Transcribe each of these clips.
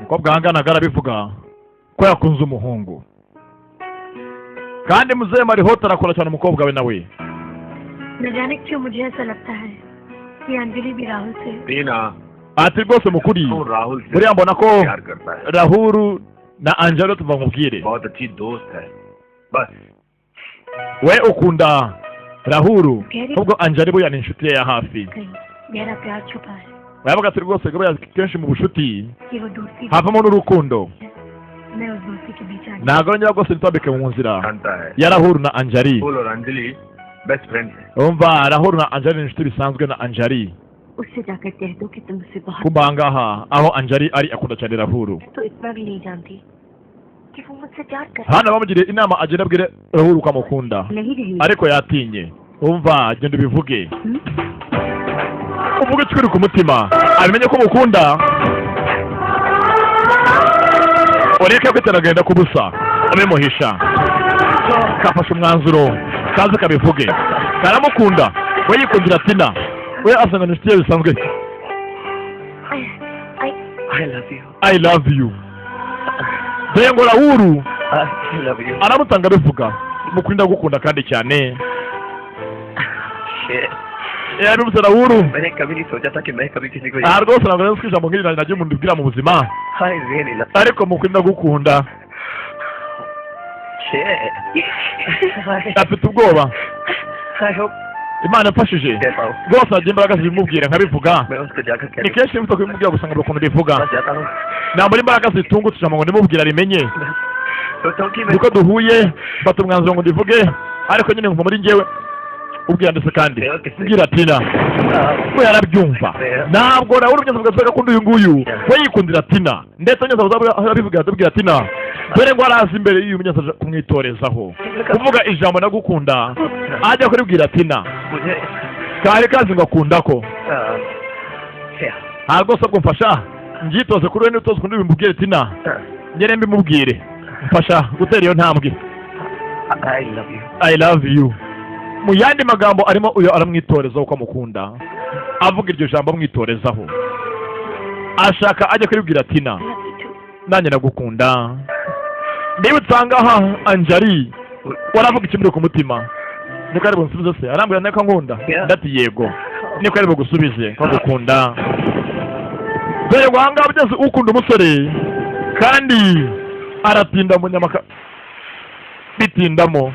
umukobwa ahanganaga arabivuga ko yakunze umuhungu kandi muzehe Marihota arakora cyane umukobwa we nawe न जाने क्यों मुझे ऐसा लगता है कि अंजलि भी राहुल से टीना ati rwose mukuri राहुल से buriya mbona ko प्यार करता है Rahul na Angelo tuva mubwire बहुत अच्छी दोस्त है बस we ukunda Rahul ubwo Angelo buya ni inshuti ye ya hafi मेरा प्यार छुपा है bavuga ati rwose buriya kenshi mu bushuti कि वो दोस्ती havamo n'urukundo मैं उस दोस्ती के बीच आने ntabwo njya rwose nitambike mu nzira जानता है ya Rahul na Anjali Rahul और अंजलि बेस्ट फ्रेंड है umva Rahul na Anjali ni inshuti bisanzwe na Anjali उससे जाकर कह दो कि तुम मुझसे बहुत kumba ngaha aho Anjali ari akunda cyane Rahul तो इतना भी नहीं जानती कि वो मुझसे प्यार कर hano bamugiriye inama agenda abwire Rahul uko amukunda नहीं रही ariko yatinye umva genda ubivuge uvuge ikiri ku mutima abimenye ko mukunda ureke kwitaragenda ku busa abimuhisha kafashe umwanzuro kaze kabivuge karamukunda we yikundira Tina we asanga inshuti ye bisanzwe I love you dore ngo Rahul aramutanga bivuga mukunda gukunda kandi cyane yarumse Rahul मैंने कभी नहीं सोचा था कि मैं कभी किसी को rwose ntabwo nari ijambo nk'iri nagiye umuntu ubwira mu buzima ariko mukunda gukunda afite ubwoba Imana yafashije rwose nagiye imbaraga zibimubwira nkabivuga ni kenshi mvuga kubimubwira gusa ngo ukuntu rivuga nambura imbaraga zitungutse ijambo ngo ndimubwira rimenye niko duhuye mfata umwanzuro ngo ndivuge ariko nyine nkumva muri njyewe ubwira ndetse kandi mbwira Tina we yarabyumva ntabwo nawe urugendo bwawe akunda uyu nguyu we yikundira Tina ndetse nyine arabivuga atubwira Tina dore ngo araza imbere y'uyu munyasaje kumwitorezaho kuvuga ijambo nagukunda ajya kuribwira Tina kari kazi ngo akunda ko ntabwo se mfasha njitoze kuri we n'utoze kundi bimubwire Tina nyere mbimubwire mfasha gutera iyo ntambwe I love you mu yandi magambo arimo uyo aramwitorezaho uko amukunda avuga iryo jambo amwitorezaho ashaka ajya kuribwira Tina nanjye nagukunda niba usanga aha Anjali waravuga ikimuri ku mutima niko ari bunsubize se arambwira nako nkunda ndati yego niko ari bugusubize ko gukunda dore wanga byose ukunda umusore kandi aratinda mu nyamaka bitindamo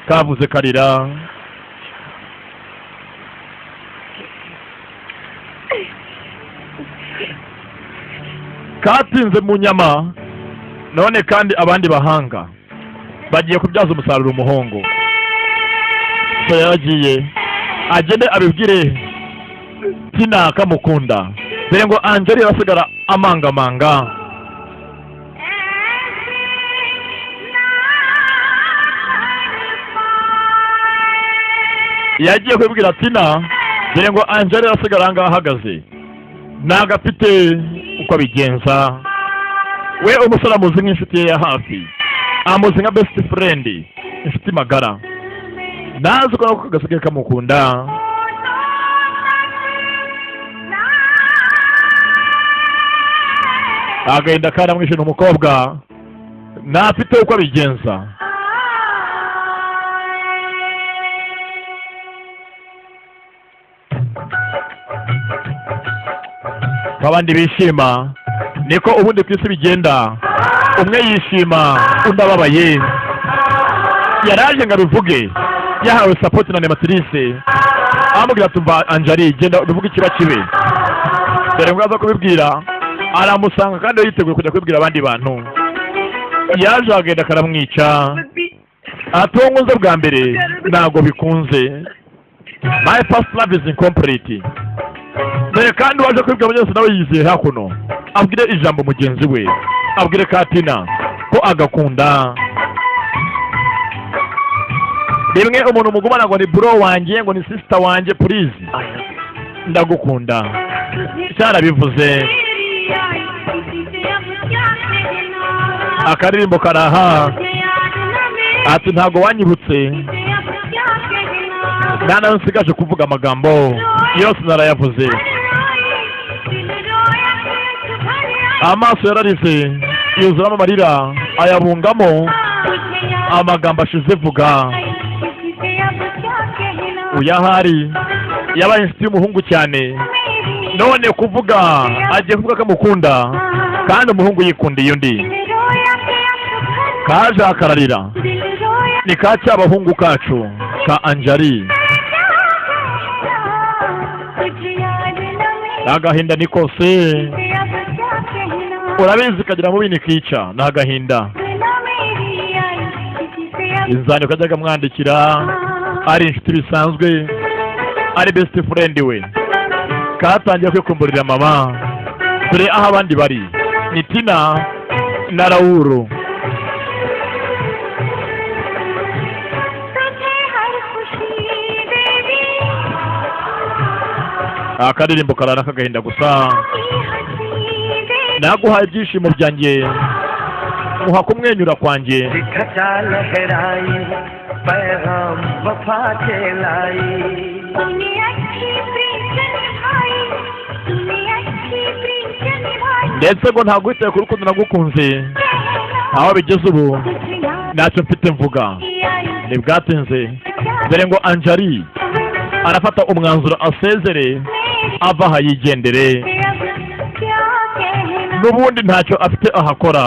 kavuze karira katinze mu nyama none kandi abandi bahanga bagiye kubyaza umusaruro umuhungu so yagiye agende abibwire Tina kamukunda dore ngo Anjali arasigara amangamanga yagiye kubibwira Tina dore ngo Anjali arasigara ngaho ahagaze ntabwo afite uko abigenza we umusore amuzi nk'inshuti ye ya hafi amuzi nka best friend inshuti magara nazi ko nako gasigaye kamukunda agahinda kandi amwishe n'umukobwa ntafite uko abigenza abandi bishima niko ubundi ku isi bigenda umwe yishima undi ababaye yaraje ngo abivuge yahawe support na Nematrice amubwira tumva Anjali genda uvuge ikiba kibe dore ngo aza kubibwira aramusanga kandi yiteguye kujya kubibwira abandi bantu yaje agenda karamwica atongoze bwa mbere ntago bikunze my first love is incomplete dore kandi waje kubibwira byose nawe yizeye hakuno abwire ijambo mugenzi we abwire Tina ko agakunda rimwe umuntu mugumana ngo ni bro wanjye ngo ni sister wanjye please ndagukunda cyarabivuze akaririmbo karaha ati ntago wanyibutse nana nsigaje kuvuga amagambo yose narayavuze amaso yararize yuzuramo amarira ayabungamo amagambo ashize vuga uyahari yabaye inshuti y'umuhungu cyane none kuvuga agiye kuvuga ko amukunda kandi umuhungu yikundiye undi kaje akararira ni ka cy'abahungu kacu ka Anjali agahinda ni kose urabizi kagira mu bini kica ni agahinda inzandiko ajyaga amwandikira ari inshuti bisanzwe ari best friend we katangiye kwikumburira mama dore aho abandi bari ni Tina na Raoul akaririmbo karana kagahinda gusa naguhaye ibyishimo byanjye muha kumwenyura kwanjye ndetse ngo ntabwo witaye ku rukundo nagukunze aho bigeze ubu ntacyo mfite mvuga ntibwatinze dore ngo Anjali arafata umwanzuro asezere ava aha yigendere n'ubundi ntacyo afite ahakora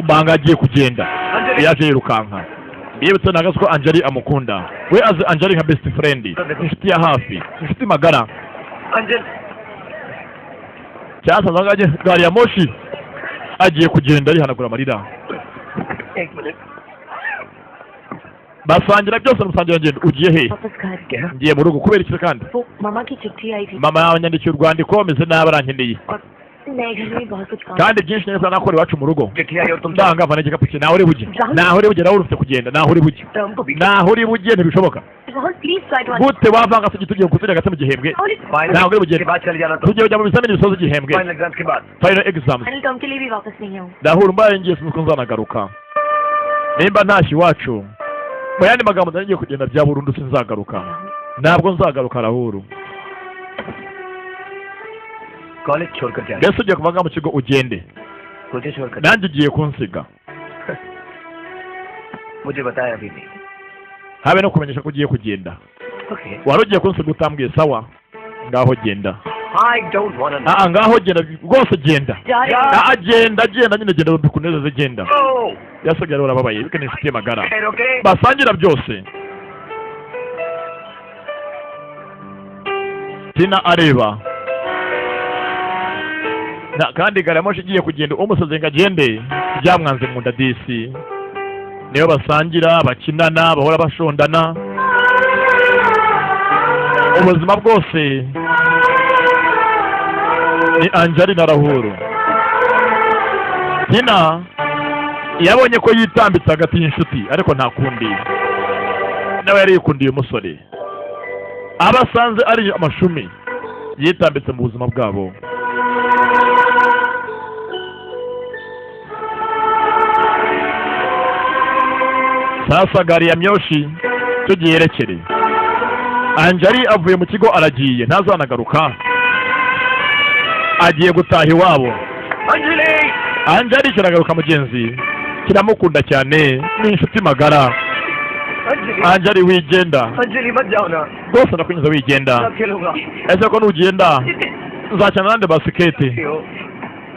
umanga agiye kugenda yaje yirukanka yibutse nagaze ko Anjali amukunda we azi Anjali nka best friend inshuti ya hafi inshuti magara cyasazaga gari ya moshi agiye kugenda yihanagura amarira basangira byose musangira ngendo ugiye he ngiye mu rugo kubera iki kandi mama yanyandikiye urwandiko meze nabi arankeneye kandi byinshi neza nakora iwacu mu rugo ndanga mvana igikapu cye naho uri bujye nawe urufite kugenda naho uri bujye ntibishoboka gute wavanga se tugiye gutugira gate mu gihembwe naho uri bujye tugiye kujya mu bizamini bisoza igihembwe final exams ndahura mbaye ngiye sinzi ko nzanagaruka nimba ntashye iwacu mu yandi magambo ngiye kugenda bya burundu sinzagaruka ntabwo nzagaruka Raoul college छोड़कर जाए mbese ugiye kuva mu kigo ugende मुझे छोड़कर nanjye ugiye kunsiga मुझे बताया अभी नहीं habe no kumenyesha ko ugiye kugenda okay wari ugiye kunsiga utambwiye sawa ngaho genda I don't want to ngaho genda rwose genda agenda nyine genda bikunezeze genda yasigaye urababaye bikane inshuti magara basangira byose Tina areba kandi garamoshi igiye kugenda umusozi ngo agende byamwanze mu nda disi niyo basangira bakinana bahora bashondana ubuzima bwose ni Anjali na Raoul Tina yabonye ko yitambitse hagati y'inshuti ariko nta kundi nawe yari yikundiye umusore abasanze ari amashumi yitambitse mu buzima bwabo sasa gari ya myoshi tugiyerekere Anjali avuye mu kigo aragiye ntazanagaruka agiye gutaha iwabo Anjali kiragaruka mugenzi kiramukunda cyane n'inshuti magara Anjali wigenda rwose ndakunyuza wigenda ese ko nugenda nzacana nande basikete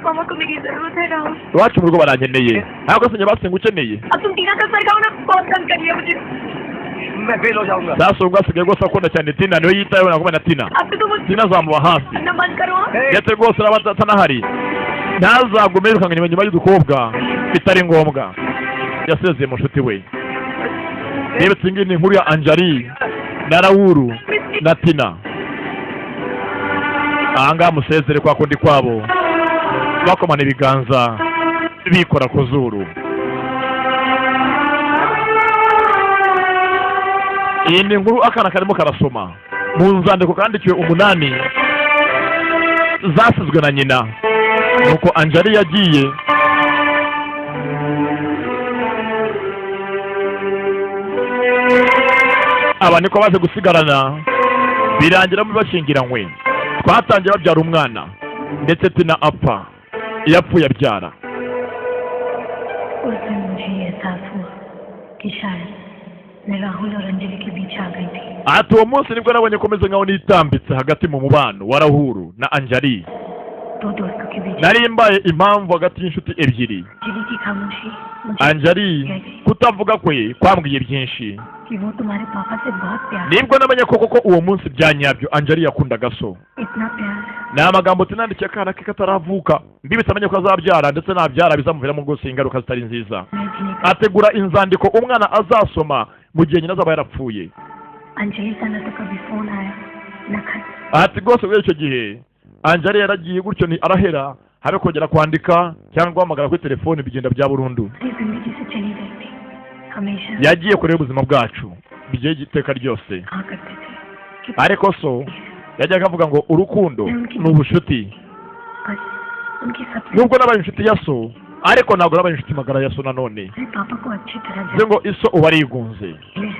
मामा को मेरी जरूरत है Rahul iwacu mu rugo barankeneye ariko se nyabasenga ukeneye अब तुम टीना का सर गाओ ना बहुत तंग कर लिया मुझे मैं फेल हो जाऊंगा sasa ubwo asigaye rwose akunda cyane Tina niwe yitayeho nagomba na Tina अब तो तुम Tina azamuba hafi ना बंद करो ndetse rwose araba atanahari ntazagume yirukanga nyuma y'udukobwa bitari ngombwa yasezeye mu nshuti we reba tsingi ni inkuru ya Anjali na Raoul na Tina ahangaha musezere kwa kundi kwabo bakomana ibiganza bikora ku zuru iyi ni inkuru akana karimo karasoma mu nzandiko kandikiwe 8 zasizwe na nyina nuko Anjali yagiye aba niko baje gusigarana birangira muri bashingiranywe twatangiye babyara umwana ndetse tina apfa yapfuye abyara. उस दिन मुझे ये एहसास हुआ कि शायद मैं राहुल और अंजलि के बीच आ गई थी. ati uwo munsi nibwo nabonye ko meze nkaho nitambitse hagati mu mubano wa Rahulu na Anjali. दो दोस्तों के बीच nari mbaye impamvu hagati y'inshuti ebyiri. Anjali की खामोशी Anjali kutavuga kwe kwambwiye byinshi. कि वो तुम्हारे पापा से बहुत प्यार nibwo namenye koko uwo munsi byanyabyo Anjali yakundaga so. इतना प्यार ni amagambo tinandikiye akana ke kataravuka mbibitse amenye ko azabyara ndetse nabyara bizamuviramo rwose ingaruka zitari nziza. ategura inzandiko umwana azasoma mu gihe nyina azaba yarapfuye. Anjali का न तो कभी फोन आया न खत. ati rwose muri icyo gihe Anjali yaragiye gutyo ni arahera habe kongera kwandika cyangwa guhamagara kuri telefone bigenda bya burundu. जिंदगी से चली गई थी हमेशा yagiye kureba ubuzima bwacu bigiye iteka ryose. हाँ करते थे कि ariko so yajyaga avuga ngo urukundo ni ubushuti. बस उनकी सपने nubwo nabaye inshuti ya so ariko ntabwo nabaye inshuti magara ya so nanone. मेरे पापा को अच्छी तरह bivuze ngo iso uba arigunze जानते हैं,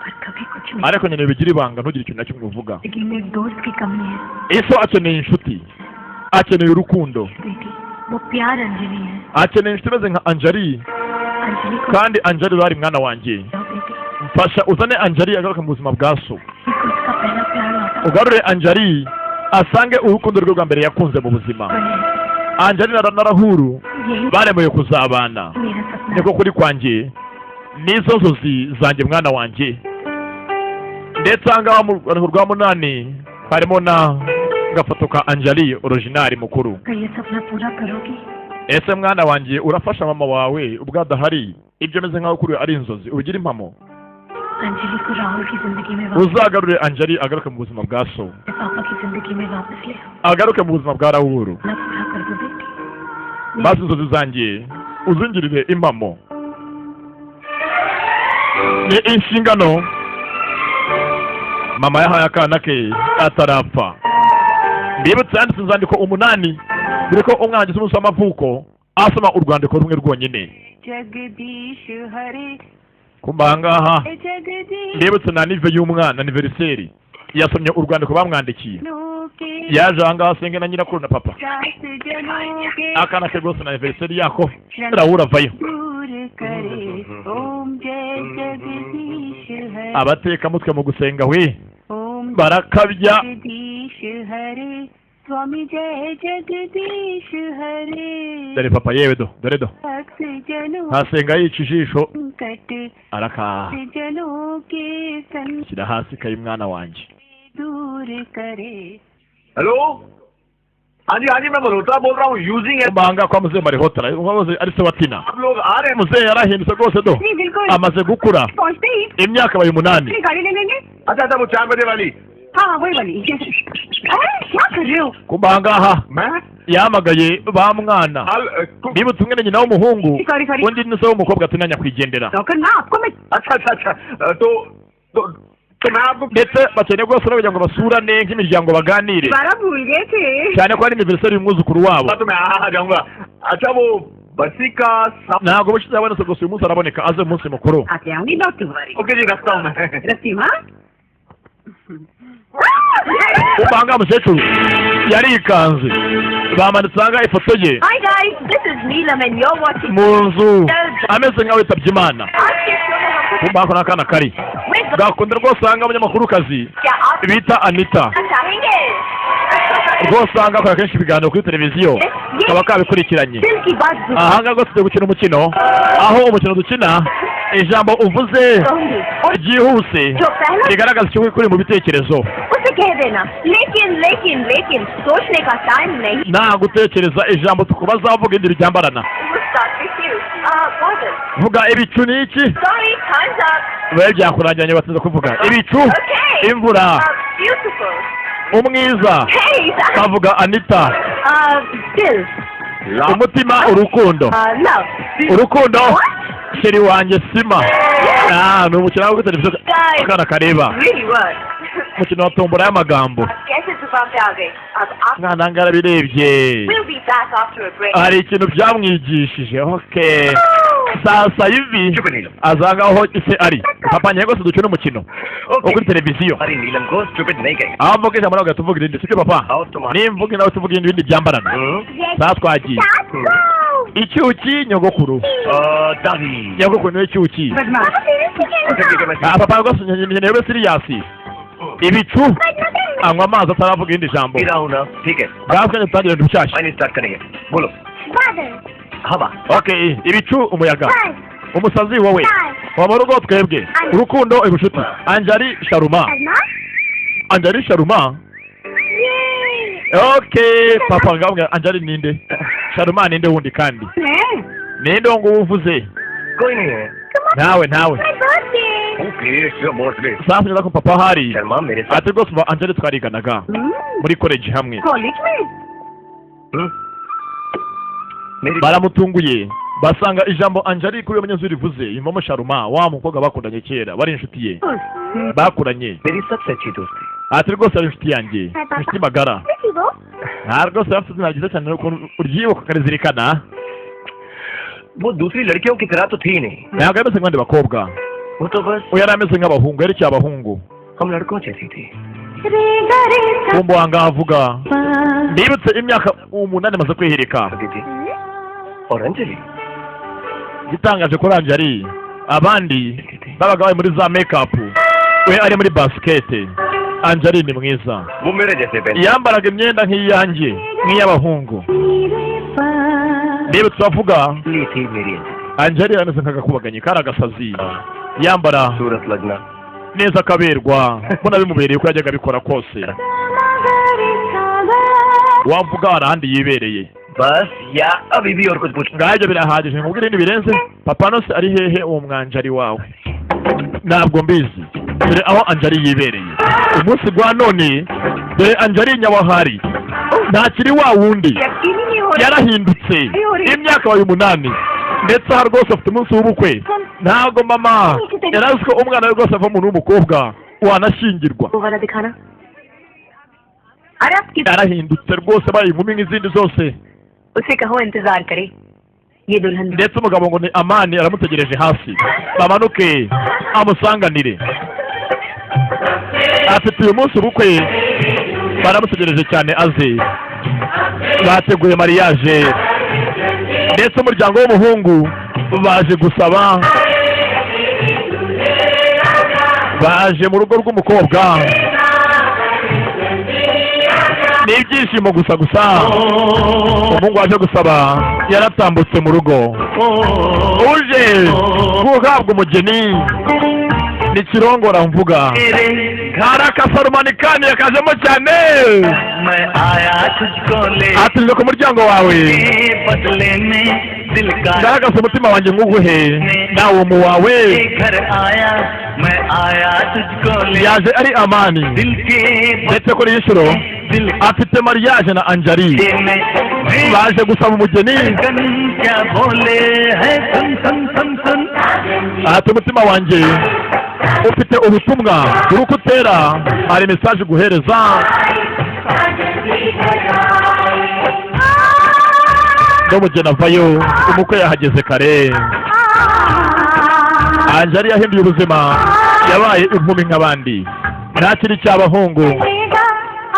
पर कभी कुछ नहीं. ariko nyine bigira ibanga ntugire ikintu na kimwe uvuga. लेकिन एक दोस्त की कमी है iso akeneye inshuti, akeneye urukundo, बेटी. वो प्यार अंजलि है. akeneye inshuti imeze nka Anjali. Anjali को kandi Anjali urari mwana wanjye जाओ बेटी. mfasha uzane Anjali agaruke mu buzima bwa so. इसको उसका पहला प्यार लौटा ugarure Anjali asange urukundo rwe rwa mbere yakunze mu buzima. बने. Anjali na Rahulu यही baremeye kuzabana. मेरा सपना niko kuri kwanjye nizo nzozi zanjye mwana wanjye. ndetse ahangaha mu rwa munani harimo na gafoto ka Anjali original mukuru. का ये सपना पूरा करोगी. ese mwana wanjye urafasha mama wawe ubwo adahari ibyo meze nkaho kuri ari inzozi ubigira impamo. Anjali को राहुल की जिंदगी में वापस uzagarure Anjali agaruke mu buzima bwa so, पापा की जिंदगी में वापस ले agaruke mu buzima bwa Rahulu. ना पूरा कर दो बेटी. maze inzozi zanjye uzingirire impamo. ni inshingano mama yahaye akana ke atarapfa. ndibutse yanditse inzandiko 8 dore ko umwana ageze umunsi w'amavuko asoma urwandiko rumwe rwonyine. Jagdish हरे kumbangaha Jagdish ndibutse na nive y'umwana anniversaire yasomye urwandiko bamwandikiye. के yaje ahangaha asenge na nyirakuru na papa. दास जनों के akana ke rwose na anniversaire yako Rahulu avayo. दूर करे ओम जय जगदीश हरे abatekamutwe mu gusenga we ओम barakabya. जगदीश हरे स्वामी जय जगदीश हरे dore papa yewe dore भक्त जनों hasenga yica ijisho संकट arakaha जनों के संग shyira hasi kayi mwana wanjye. दूर करे. हेलो हाँ जी मैं मल्होत्रा बोल रहा हूँ using kumanga kwa muzehe Marihotara umuze ari se watina. आप लोग आ रहे हैं muzehe yarahindutse rwose do नहीं बिल्कुल amaze gukura पहुँचते ही imyaka abaye 8. गाड़ी ले लेंगे. अच्छा वो 4 बजे वाली हाँ वही वाली. अरे क्या कर रहे हो. kumbangaha मैं yahamagaye ba mwana हाल ndibutse umwe nyina w'umuhungu Sorry. undi ni se w'umukobwa atinanya kwigendera. Doctor ना आपको मैं अच्छा तो मैं आपको ndetse bakeneye rwose no kugira ngo basurane nk'imiryango baganire दोबारा भूल गए थे. cyane ko ari anniversaire y'umwuzukuru wabo. तो मैं आ जाऊंगा. अच्छा वो बसी का सब ntabwo bushize abonetse gusa uyu munsi araboneka aze mu munsi mukuru. आते आऊंगी डॉक्टर वाली. ओके जी रखता हूँ मैं रस्सी माँ. kumanga mukecuru yarikanze bamanitse ahangaha ifoto ye Hi guys, this is Neelam and you're watching. mu nzu ameze nk'aho yitabye Imana. kumanga ni akana kari gakunda rwose ahanga abanyamakuru-kazi क्या आप bita Anita चाहेंगे? rwose ahanga akora kenshi ibiganiro kuri televiziyo kaba kabikurikiranye. दिल की बात जो ahanga rwose tugiye gukina umukino aho umukino dukina ijambo uvuze कहूंगी और ryihuse जो पहला rigaragaza icyo kuri mu bitekerezo. उसे कह देना. लेकिन सोचने का टाइम नहीं. nta gutekereza ijambo tukubaza uvuga indi ryambarana. We'll start with you. Pardon. vuga ibicu ni iki Sorry, time's up. biba byakurangiranye batinze kuvuga ibicu Okay. imvura Beautiful. umwiza Hey. kavuga Anita Still. umutima urukundo Love. urukundo sheri wanjye Sima. ni umukino wo kuri televiziyo Guys. akana kareba Really was. umukino wa tombora y'amagambo. कैसे जुबान पे आ गए. अब mwana ngo arabirebye we'll be back after a break. hari ikintu byamwigishije. okay sasa hivi चुप नीलम azanga aho ise ari papa nyego se dukina umukino wo kuri televiziyo अरे नीलम को stupid नहीं कहेंगे aho mvuga ijambo nawe tuvuga irindi sibyo papa आओ तुम्हारे nimvuga nawe tuvuga ibindi byambarana saa twagiye icyuki nyogokuru दादी nyogokuru niwe cyuki ठीक है मैं papa rwose nyewe siriyasi ibicu anywa amazi ataravuga irindi jambo रहा हूँ ना ठीक है bwabwe dutangira ibintu bishyashya final start करेंगे बोलो हवा okay ibicu umuyaga umusazi wowe waba rugo twebwe urukundo ubushuti Anjali Sharuma Anjali Sharuma okay papa ngabwe Anjali ninde Sharuma ninde wundi kandi ninde ngo uvuze कोई नहीं है nawe okay sure birthday sasa ngira ko papa hari Sharma मेरे साथ ati rwose Anjali twariganaga muri college hamwe college में मेरी baramutunguye basanga ijambo Anjali kuri umunyazuri rivuze imvamo Sharuma wa mukobwa bakundanye kera bari inshuti ye bakuranye मेरी सबसे अच्छी दोस्ती ati rwose ari inshuti yanjye inshuti magara nta rwose afite izina ryiza cyane uryibuka ukarizirikana वो दूसरी लड़कियों की तरह तो थी नहीं ntabwo yameze nk'abandi bakobwa वो तो बस yari ameze nk'abahungu yerekeye abahungu हम लड़कों जैसी थी kumva wanga avuga ndibutse imyaka 8 amaze kwihirika दीदी और Anjali gitangaje kuri Anjali abandi babaga bari muri za makeup we ari muri basket Anjali ni mwiza वो मेरे जैसे पहले yambaraga imyenda nk'iyanjye nk'iy'abahungu ndibutse bavuga ली थी मेरी Anjali ameze nk'agakubaganyi kari agasazi yambara सूरत लगना neza akaberwa mbona bimubereye uko yajyaga abikora kose wavuga arahandi yibereye बस या अभी भी और कुछ पूछ ngabyo birahagije nkubwire ibindi birenze papa nose ari hehe uwo mwanjari wawe ntabwo mbizi dore aho Anjali yibereye umunsi gwa none dore Anjali nyawahari ntakiri wa wundi यकीन ही नहीं हो रहा yarahindutse imyaka 8 ndetse aha rwose afite umunsi w'ubukwe ntabwo mama yarazi ko umwana we rwose ava umuntu w'umukobwa wanashyingirwa वो वाला दिखाना अरे आप किस yarahindutse rwose abaye inkumi nk'izindi zose उसे कहो इंतजार करे ये दुल्हन ndetse umugabo ngo ni Amani aramutegereje hasi bamanuke amusanganire afite uyu munsi ubukwe baramutegereje cyane aze bateguye mariage ndetse umuryango w'umuhungu baje gusaba baje mu rugo rw'umukobwa ni ibyishimo gusa umuhungu waje gusaba yaratambutse mu rugo uje guhabwa umugeni ni kirongora mvuga hari akafarumani kandi yakajemo cyane atuje ku muryango wawe ngaragaza umutima wanjye nk'uguhe nawe mu wawe yaje ari Amani ndetse kuri iyi nshuro afite mariage na Anjali baje gusaba umugeni ati umutima wanjye ufite ubutumwa uri kutera hari message guhereza n'umugeni avayo umukwe yahageze kare Anjali yahinduye ubuzima yabaye inkumi nk'abandi ntakiri cy'abahungu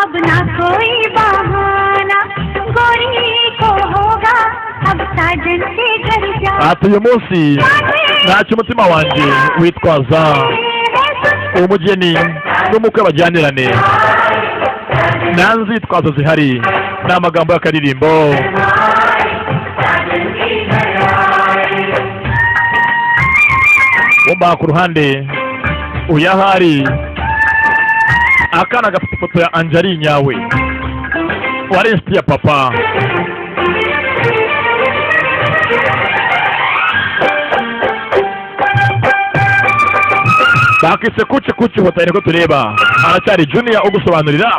अब ना कोई बहाना गोरी को होगा अब साजन से घर जा ati uyu munsi ntacyo umutima wanjye witwaza umugeni n'umukwe bajyanirane nta nzitwazo zihari ni amagambo y'akaririmbo wumva ku ruhande uyahari akana gafite ifoto ya Anjali nyawe wari inshuti ya papa bakise kuci kuci hotel ko tureba aracyari Junior ugusobanurira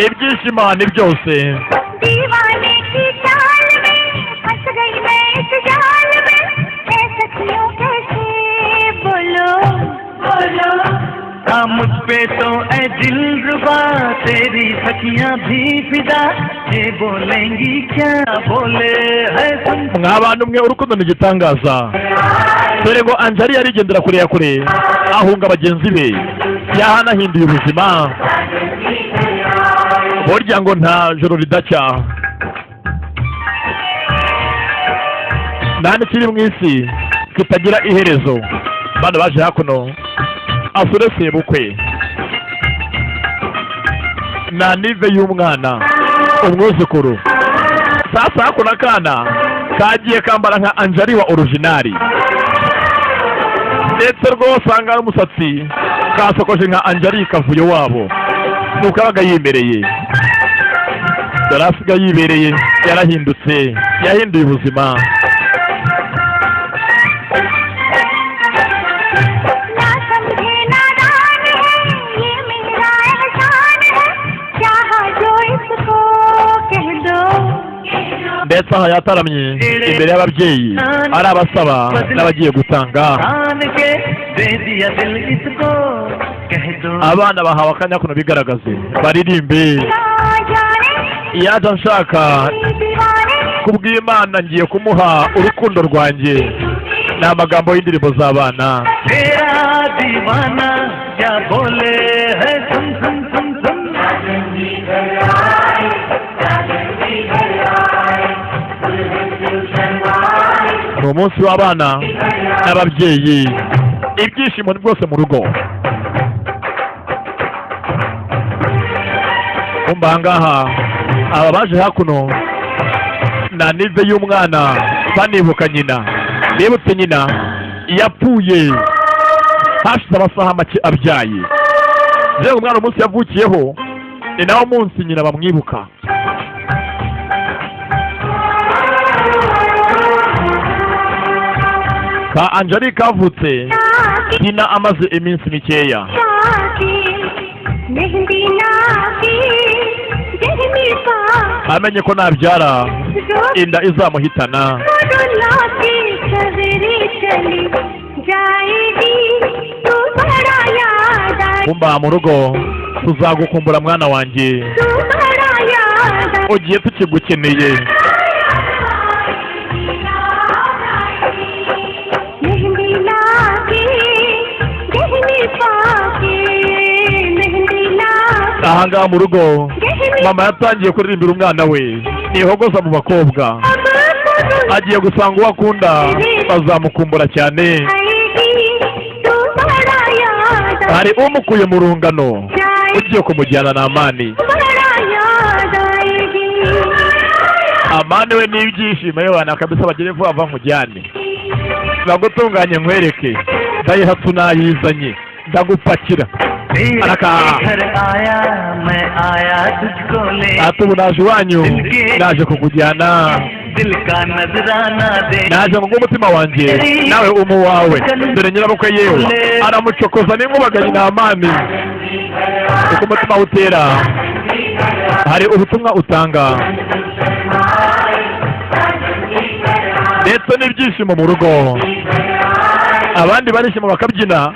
ibyishimo ni byose दीवाने की चाल में फंस गई मैं इस जाल में ऐसा क्यों कैसे बोलो बोलो पे तो ऐ दिलरुबा तेरी सखियां भी फिदा ये बोलेंगी क्या बोले है सुन mw'abantu mwe urukundo ni igitangaza dore ngo Anjali yarigendera kure ya kure ahunga bagenzi be yahanahinduye ubuzima burya ngo nta joro ridacya nta n'ikiri mu isi kitagira iherezo bano baje hakuno asure sebukwe na nive y'umwana umwuzukuru sasa hakuno akana kagiye kambara nka Anjali wa originali ndetse rwose anga n'umusatsi kasokoje nka Anjali kavuye wabo nuko abaga yimereye dore asiga yibereye yarahindutse yahinduye ubuzima ndetse aha yataramye imbere y'ababyeyi ari abasaba n'abagiye gutanga abana bahawe akanya kuno bigaragaze baririmbe yaje nshaka kubw'Imana ngiye kumuha urukundo rwanjye ni amagambo y'indirimbo z'abana ni umunsi w'abana n'ababyeyi ibyishimo rwose mu rugo umva ahangaha aba baje hakuno na nive y'umwana banibuka nyina bibutse nyina yapfuye hashize amasaha make abyaye rero umwana umunsi yavukiyeho ni nawo munsi nyina bamwibuka ka Anjali kavutse nyina amaze iminsi mikeya amenye ko nabyara inda izamuhitana kumba mu rugo tuzagukumbura mwana wanjye ugiye tukigukeneye ahangaha mu rugo mama yatangiye kuririmbira umwana we nihogoza mu bakobwa agiye gusanga uwo akunda bazamukumbura cyane hari umukuye mu rungano ugiye kumujyana na Amani Amani we n'ibyishimo y'abana kabisa bagire vuba vuba mujyane bagutunganye nkwereke ndayihatsu nayizanye ndagupakira atubu naje iwanyu naje kukujyana naje ngo umutima wanjye nawe umu wawe dore nyirabukwe yewe aramucokoza n'inkubaganyi na Amani uko umutima utera hari ubutumwa utanga ndetse n'ibyishimo mu rugo abandi barishima bakabyina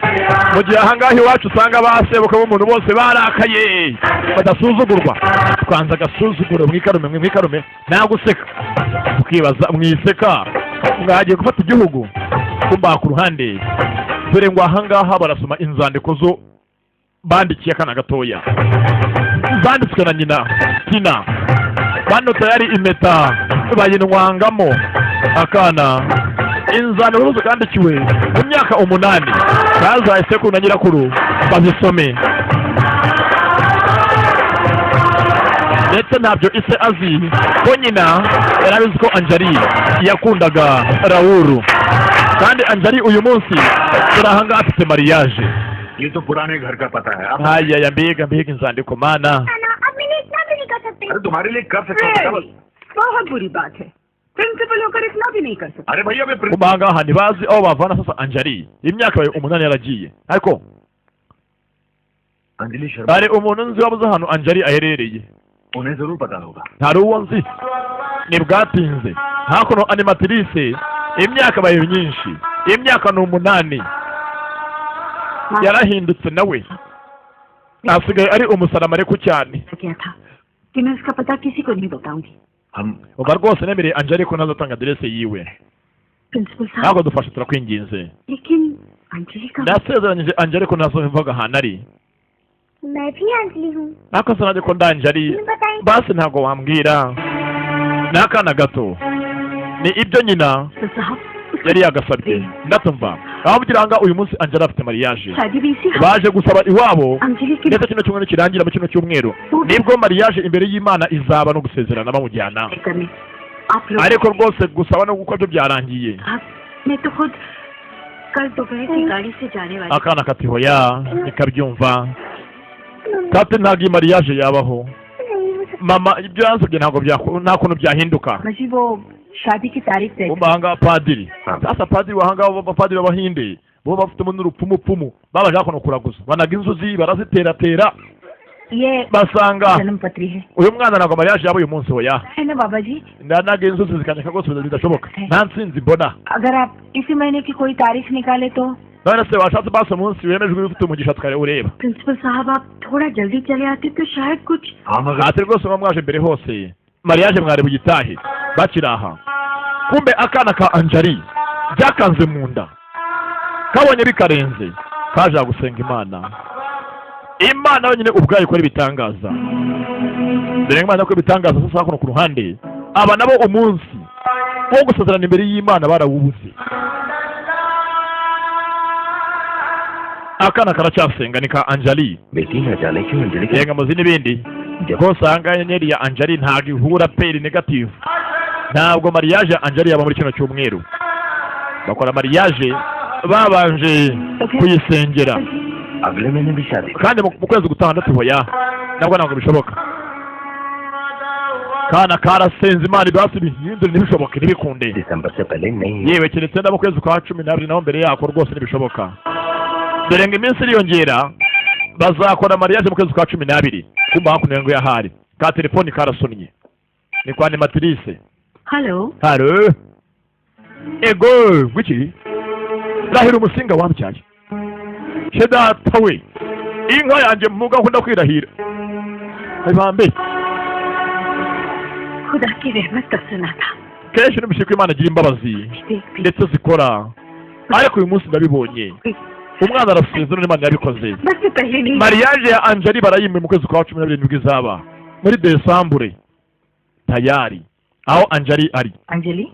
mu gihe ahangaha iwacu usanga basebuka b'umuntu bose barakaye badasuzugurwa twanze agasuzuguro mwikarume naguseka ukibaza mwiseka mwagiye gufata igihugu kumba ku ruhande dore ngo ahangaha barasoma inzandiko zo bandikiye akana gatoya zanditswe na nyina Tina bano tayari impeta bayinwangamo akana inzandiko zandikiwe mu myaka 8 kazaye sekuru na nyirakuru bazisome ndetse ntabyo ise azi ko nyina yarabizi ko Anjali yakundaga Raoul kandi Anjali uyu munsi turahanga afite mariage ये तो पुराने घर का पता है haya ya mbega inzandiko mana अभी इतना भी नहीं कर सकते अरे तुम्हारे लिए कर सकता हूँ बहुत बुरी बात है प्रिंसिपल होकर इतना भी नहीं कर सकते अरे भैया मैं kubangaha ntibazi aho bavana sasa Anjali imyaka 8 yaragiye ariko Anjali Sharma hari umuntu nzi wabuze hano Anjali aherereye उन्हें जरूर पता होगा ntari uwo nzi nibwatinze hakuno animatrice imyaka bayo myinshi imyaka 8 yarahindutse nawe asigaye ari umusaramare ku cyane क्या था कि मैं उसका पता किसी को नहीं बताऊंगी uba rwose nemereye Angeli ko ntazatanga aderese yiwe principal साहब ntabwo dufashe turakwinginze लेकिन अंजलि का nasezeranyije Angeli ko ntazobivuga ahantu ari मैं भी अंजलि हूँ ariko se nanjye ko ndi Angeli basi ntabwo wambwira ni akana gato ni ibyo nyina तो साहब yari yagasabye ndatumva aho mugiranga uyu munsi Angela afite mariage शादी भी इसी baje gusaba iwabo Anjali की ndetse kino cyumweru kirangira mu kino cyumweru nibwo mariage imbere y'Imana izaba no gusezerana bamujyana करने आप लोग ariko rwose gusaba no gukora byo byarangiye मैं तो खुद कल दोपहर की गाड़ी से जाने वाली akana kati hoya nikabyumva kati ntabwo iyi mariage yabaho mama ibyo yansabye ntabwo nta kuntu byahinduka मुझे वो शादी की तारीख तय umahanga padiri sasa padiri wahanga abapadiri b'abahinde bo bafitemo n'urupfumupfumu babaje hakuno kuraguza banaga inzuzi baraziteratera ये basanga जन्म पत्री है uyu mwana ntabwo mariage yaba uyu munsi hoya है ना बाबा जी ndanaga inzuzi zikanyaka rwose bidashoboka nta nsinzi mbona अगर आप इसी महीने की कोई तारीख निकाले तो none se washatse basi umunsi wemejwe ufite umugisha tukare ureba principal साहब आप थोड़ा जल्दी चले आते तो शायद कुछ ati rwose muba mwaje mbere hose mariage mwari bugitahe bakiri aha kumbe akana ka Angeli byakanze mu nda kabonye bikarenze kaje gusenga Imana yonyine ubwayo ikora ibitangaza dore Imana ko ibitangaza sasa kuno ku ruhande aba nabo umunsi wo gusezerana imbere y'Imana barawubuze akana karacyasenga ni ka Angeli बेटी न जाने क्यों अंजलि के yenga muzi n'ibindi rwose ahanga inyenyeri ya Angeli ntabwo ihura peri negative ntabwo mariage ya Angeli yaba muri kino cyumweru bakora mariage babanje kuyisengera अगले महीने भी शादी kandi mu kwezi gutandatu hoya ntabwo bishoboka kana karasenze Imana basi bihindure ntibishoboke ntibikunde दिसंबर से पहले नहीं yewe keretse no mu kwezi kwa 12 naho mbere yako rwose ntibishoboka dore ngo iminsi iriyongera bazakora mariage mu kwezi kwa 12 kumba hakuno ngo yahari ka telefoni karasonnye ni kwa animatrice hello halo ego wiki rahira umusinga wambyaye sheda tawe inka yanjye muga nkunda kwirahira bambe खुदा की रहमत का सुना था kenshi n'umushiko Imana agira imbabazi ndetse zikora ariko uyu munsi ndabibonye umwana arasezerana Imana yabikoze बस पहले नहीं mariage ya Angeli barayimwe mu kwezi kwa 17 izaba muri Desambure tayari aho Angeli ari Anjali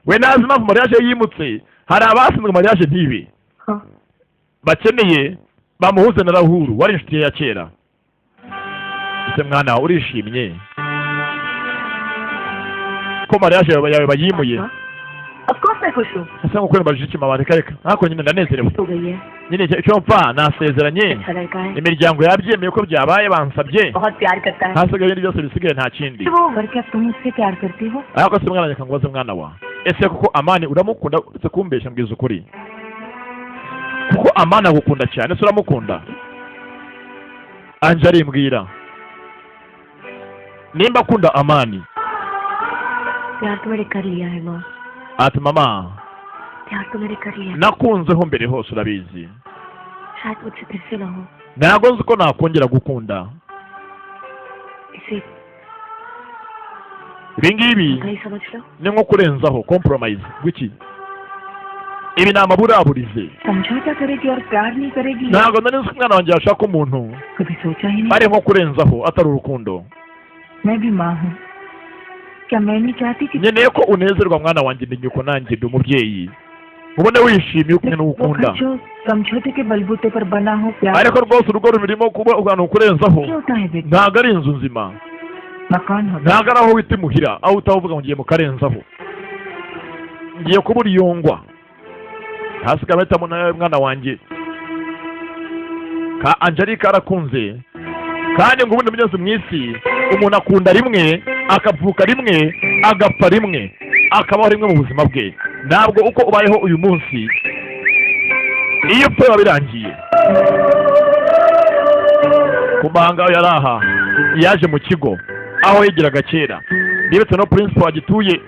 we nazi impamvu mariage yimutse hari abasinzwe mariage ntibe हाँ bakeneye bamuhuze na Rahuru wari inshuti ya kera ese mwana urishimye ko mariage yawe bayimuye of course मैं खुश हूँ ese ngo kwemba jikima bareka reka ariko nyine ndanezerewe हो गई है nyine icyo mpfa nasezeranye अच्छा लड़का है imiryango yabyemeye ko byabaye bansabye बहुत प्यार करता है hasigaye ibindi byose bisigaye nta kindi वो घर क्या तुम उससे प्यार करती हो ariko se mwana reka ngoze mwana wa ese kuko Amani uramukunda uretse kumbeshya mbwiza ukuri kuko Amani agukunda cyane ese uramukunda Angeli mbwira nimba akunda Amani प्यार तो मैंने कर लिया है माँ ati mama प्यार तो मैंने कर लिया nakunzeho mbere hose urabizi शायद मुझसे फिर से ना हो ntabwo nzi ko nakongera gukunda इसे ibi ngibi नहीं समझ लो ni nko kurenzaho compromise wiki ibi ni amaburaburize समझौता करेगी और प्यार नहीं करेगी ntabwo nari nzi ko umwana wanjye yashaka umuntu कभी सोचा ही नहीं ari nko kurenzaho atari urukundo मैं भी माँ हूँ क्या मैं नहीं चाहती कि nkeneye ko unezerwa mwana wanjye ndi nyuko nanjye ndi umubyeyi ubone wishimiye ukumwe n'ukunda जो समझौते के बलबूते पर बना हो प्यार ariko rwose urugo rurimo kuba abantu kurenzaho क्या होता है बेटा ntabwo ari inzu nzima मकान होता ntabwo ari aho wita imuhira aho utavuga ngo ngiye mu karenzaho ngiye kuba uriyongwa hasigaye bahitamo nawe mwana wanjye ka Angeli karakunze kandi ngo ubundi munyuze mu isi umuntu akunda rimwe akavuka rimwe agapfa rimwe akabaho rimwe mu buzima bwe ntabwo uko ubayeho uyu munsi iyo upfa biba birangiye ku mahanga aho yari aha yaje mu kigo aho yigiraga kera ndetse no principal agituye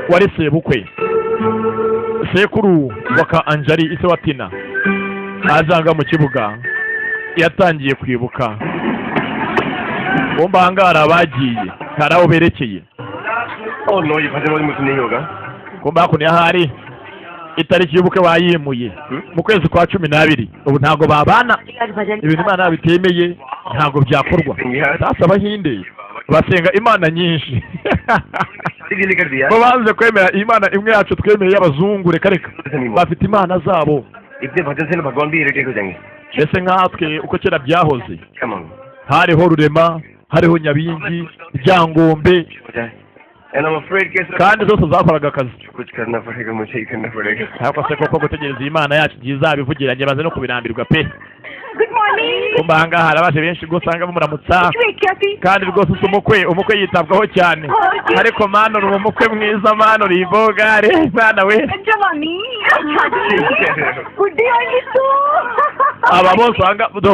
wari sebukwe sekuru wa ka Angeli ise wa Tina azanga mu kibuga yatangiye kwibuka bomba hangara bagiye hari aho berekeye Oh no, ये भजन वाली मुझे नहीं होगा. bomba hakuno yahari itariki y'ubukwe bayimuye mu kwezi kwa 12 ubu ntago babana ibintu Imana bitemeye ntago byakorwa sasa abahinde basenga imana nyinshi delete कर दिया. bo banze kwemera imana imwe yacu twemeye y'abazungu reka reka bafite imana zabo इतने भजन से भगवान भी इरिटेट हो जाएंगे. ese nkatwe uko kera byahoze Come on. hariho rurema hariho nyabingi ryangombe And I'm afraid कि kandi zose zakoraga akazi कुछ करना पड़ेगा मुझे ही करना पड़ेगा. ariko se koko gutegereza imana yacu izabivugiranye baze no kubirambirwa pe Good morning. kumba ahangaha hari abaje benshi rwose usanga bamuramutsa Wait, Kathy. kandi rwose usa umukwe yitabwaho cyane ariko mano uri umukwe mwiza mano uri ibogare mwana we Giovanni. Good only too. aba bose usanga do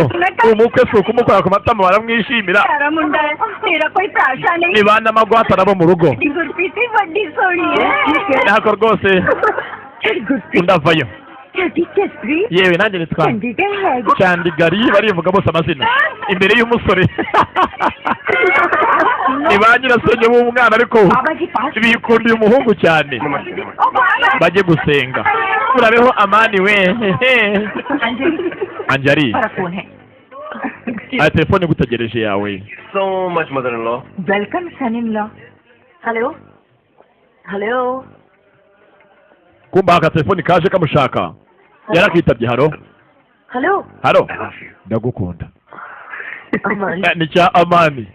umukwe si ukumukora ku matama baramwishimira तेरा मुंडा है, तेरा कोई प्राशा नहीं. ni bana amagwata arabo mu rugo Gurpreet ही बड़ी सोनी है. nako rwose undavayo Jeffrey. yewe nanjye nitwa Chandigarh है. Chandigari barivuga bose amazina imbere y'umusore ni ba nyirasenge b'umwana ariko बाबा जी पास. bikundiye umuhungu cyane bajye gusenga urabeho amani we Anjari मेरा फोन है. aya telefone gutegereje yawe So much mother-in-law. Welcome, son-in-law. Hello. Hello. kumba aka telefone kaje kamushaka yarakitabye haro Hello. haro I love you. ndagukunda Aman. ni cya amani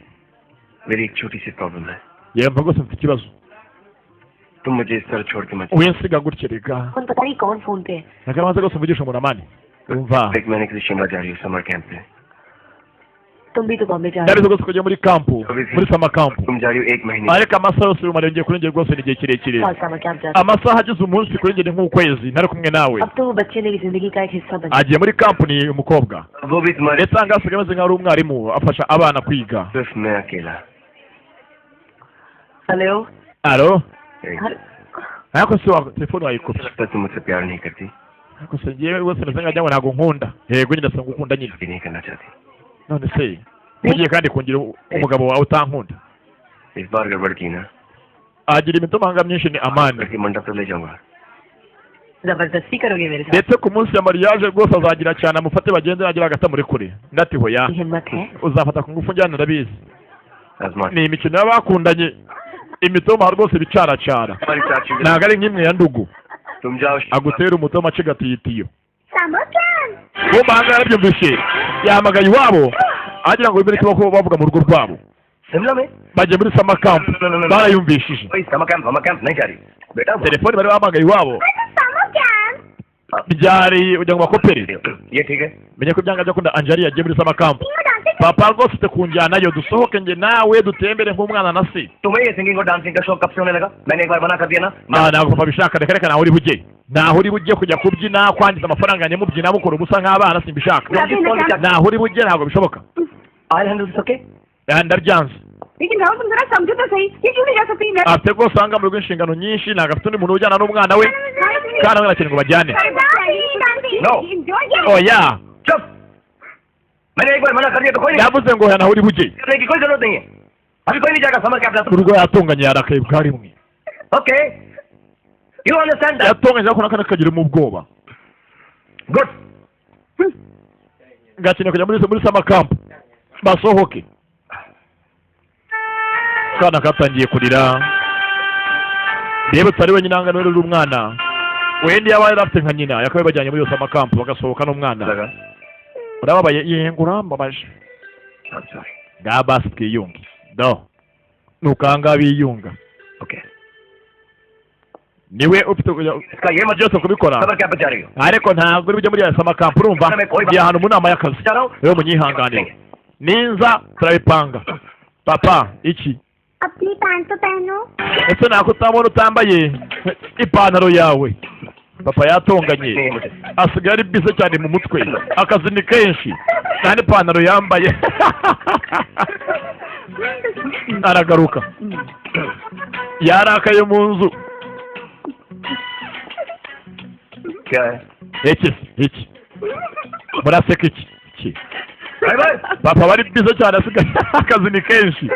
मेरी एक छोटी सी प्रॉब्लम है. yemva rwose mfite ikibazo तुम मुझे इस तरह छोड़ के मत. winsiga gutya rega कौन पता नहीं कौन फोन पे है. nakabanza rwose mvugisha umuntu amani umva एक महीने के लिए शिमला जा रही हूँ समर कैंप पे. तुम भी तो बॉम्बे जा रहे ndarizo rwose kujya muri kampu muri sama kampu तुम जा rही हो एक महीने. ariko amasaha yose umara ngiye kuri njye rwose ni igihe kirekire हो. साल साल क्या जा. amasaha agize umunsi kuri njye ni nk'ukwezi ntari kumwe nawe अब तो वो बच्चे मेरी जिंदगी का एक हिस्सा बन. agiye muri kampu ni umukobwa वो भी तुम्हारे. ndetse ahangaha asigaye ameze nk'aho ari umwarimu afasha abana kwiga सिर्फ मैं अकेला. हेलो. alo एक- ariko se wa telefone wayikopye लगता है तुम मुझसे प्यार नहीं करती. ariko se ngewe rwose meze nkaho ntabwo nkunda yego nyine ndasanga ukunda nyine भी नहीं करना चाहती. none se ugiye kandi kungira umugabo wawe utankunda इस बार गड़बड़ की ना. agira imitomanga myinshi ni amani लड़की मंडप तो ले जाऊंगा. जबरदस्ती करोगे मेरे साथ. ndetse ku munsi ya mariage rwose azagira cyane amufate bagende nagira agata muri kure ndati hoya हिम्मत है. uzafata ku ngufu njyana ndabizi आजमान. ni imikino y'abakundanye imitoma rwose bicaracara हमारी चाची. ntabwo ari nk'imwe ya ndugu तुम जाओ. agutera umutoma acigatiye itiyo Summer camp. uwo mahanga yarabyumvise yahamagaye iwabo agira ngo bimere ko bavuga mu rugo rwabo Shimla में. bagiye muri sama camp barayumvishije भाई summer camp नहीं जा रही. बेटा वो- telefone bari bahamagaye iwabo Summer camp. byari kugira ngo bakopere ये ठीक है. menye ko byanga byo kunda Anjali yagiye muri sama camp You dancing. papa rwose ufite kunjyanayo dusohoke njye nawe dutembere nk'umwana na se तुम्हें ये सिंगिंग और डांसिंग का शौक कब से होने लगा? मैंने एक बार मना कर दिया ना. ntabwo papa bishaka reka reka naho uri bujye naho uri bujye kujya kubyina kwangiza amafaranga yanjye mubyina mukora ubusa nk'abana simbishaka naho uri bujye ntabwo bishoboka I'll handle this, okay? ndabyanze लेकिन राहुल तुम जरा समझो तो सही. ये क्यों नहीं जा सकती मैं. afite rwose ahanga mu rugo inshingano nyinshi ntabwo afite undi muntu ujyana n'umwana we kandi nawe arakeneye ngo bajyane No. oya चुप. मैंने एक बार मना कर दिया तो कोई नहीं. yavuze ngo oya naho uri bujye करने की कोई जरूरत नहीं है. अभी कोई नहीं जाएगा समर कैंप जाता. urugo yatunganye yarakaye bwarimwe Okay. You understand that? yatunganye ariko n'akandi kagiramo ubwoba Good. gakeneye kujya muri sama camp basohoke kana katangiye kurira reba utari wenyine ahanga niwe uri umwana wenda yaba yari afite nka nyina yakabaye bajyanye muri iyo sama camp bagasohoka n'umwana लगा. urababaye yego urambabaje I'm sorry. ngaha basi twiyunge do nuko ahangaha biyunga Okay. niwe ufite kujya इसका ये मतलब byose kubikora summer camp जा रही हो. ariko ntabwo uri bujye muri iyo sama camp urumva ngiye ahantu mu nama y'akazi जा रहा हूँ. rero munyihanganire ninza turabipanga papa iki अपनी पैंट तो पहनो. ese ntabwo utabona utambaye ipantaro yawe papa yatonganye नहीं मुझे. asigaye ari bise cyane mu mutwe akazi ni kenshi nta n'ipantaro yambaye aragaruka yarakaye mu nzu क्या है? iki muraseka iki papa bari bize cyane asigaye akazi ni kenshi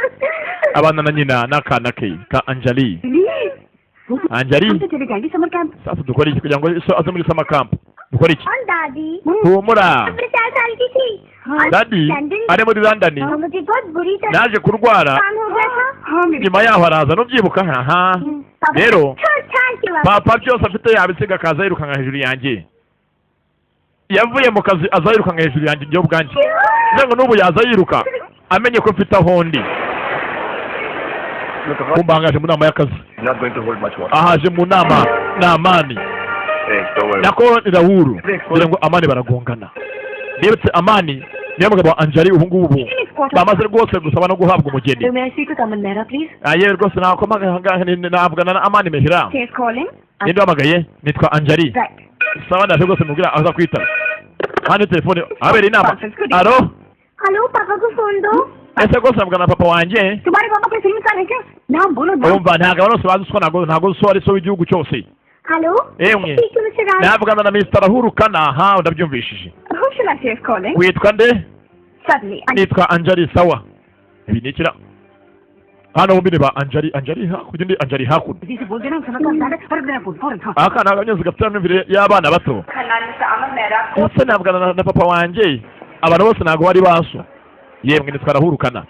abana na nyina n'akana ke ka Anjali चले जाएंगे summer camp sasa dukora iki kugira ngo aze muri summer camp dukora iki और दादी humura मैं 4 साल की थी dadi ari muri London मुझे बहुत बुरी तरह naje kurwara काम हो गया था हाँ nyuma yaho araza nubyibuka aha rero papa byose afite yabisiga akaza yirukanka hejuru yanjye yavuye mu kazi aza yirukanka hejuru yanjye byo bwanjye ngo n'ubu yaza yiruka amenye ko mfite ahondi kumbangaje mu nama y'akazi ahaje mu nama n'Amani nako Rahuru kugira ngo Amani baragongana ndetse Amani niyo mugabo wa Anjali ubu ngubu bamaze rwose gusaba no guhabwa umugeni aye rwose navugana na Amani Mehira ninde wamagaye nitwa Anjali sawa ndaje rwose mubwira aza kwitaba hano telefone abera inama alo hello पापा को फोन दो ese rwose navugana na papa wanjye तुम्हारे पापा कोई film star है क्या नाम बोलो नाम umva ntabwo abantu bazi ko ntabwo so ari so w'igihugu cyose hello emwe navugana na Mr. Rahuru kana ha ndabyumvishije who should I say is calling witwa nde suddenly nitwa Anjali sawa ibi nikira hano bombi ba Anjali hakurya ndi Anjali hakuno किसी से बोल देना समझ का है फर्क देना फोन फौरन हाँ aka ntabwo nyuze gafite n'imvire y'abana bato ese navugana na papa wanjye abantu bose ntabwo bari baso yemwe nitwa Rahuru kana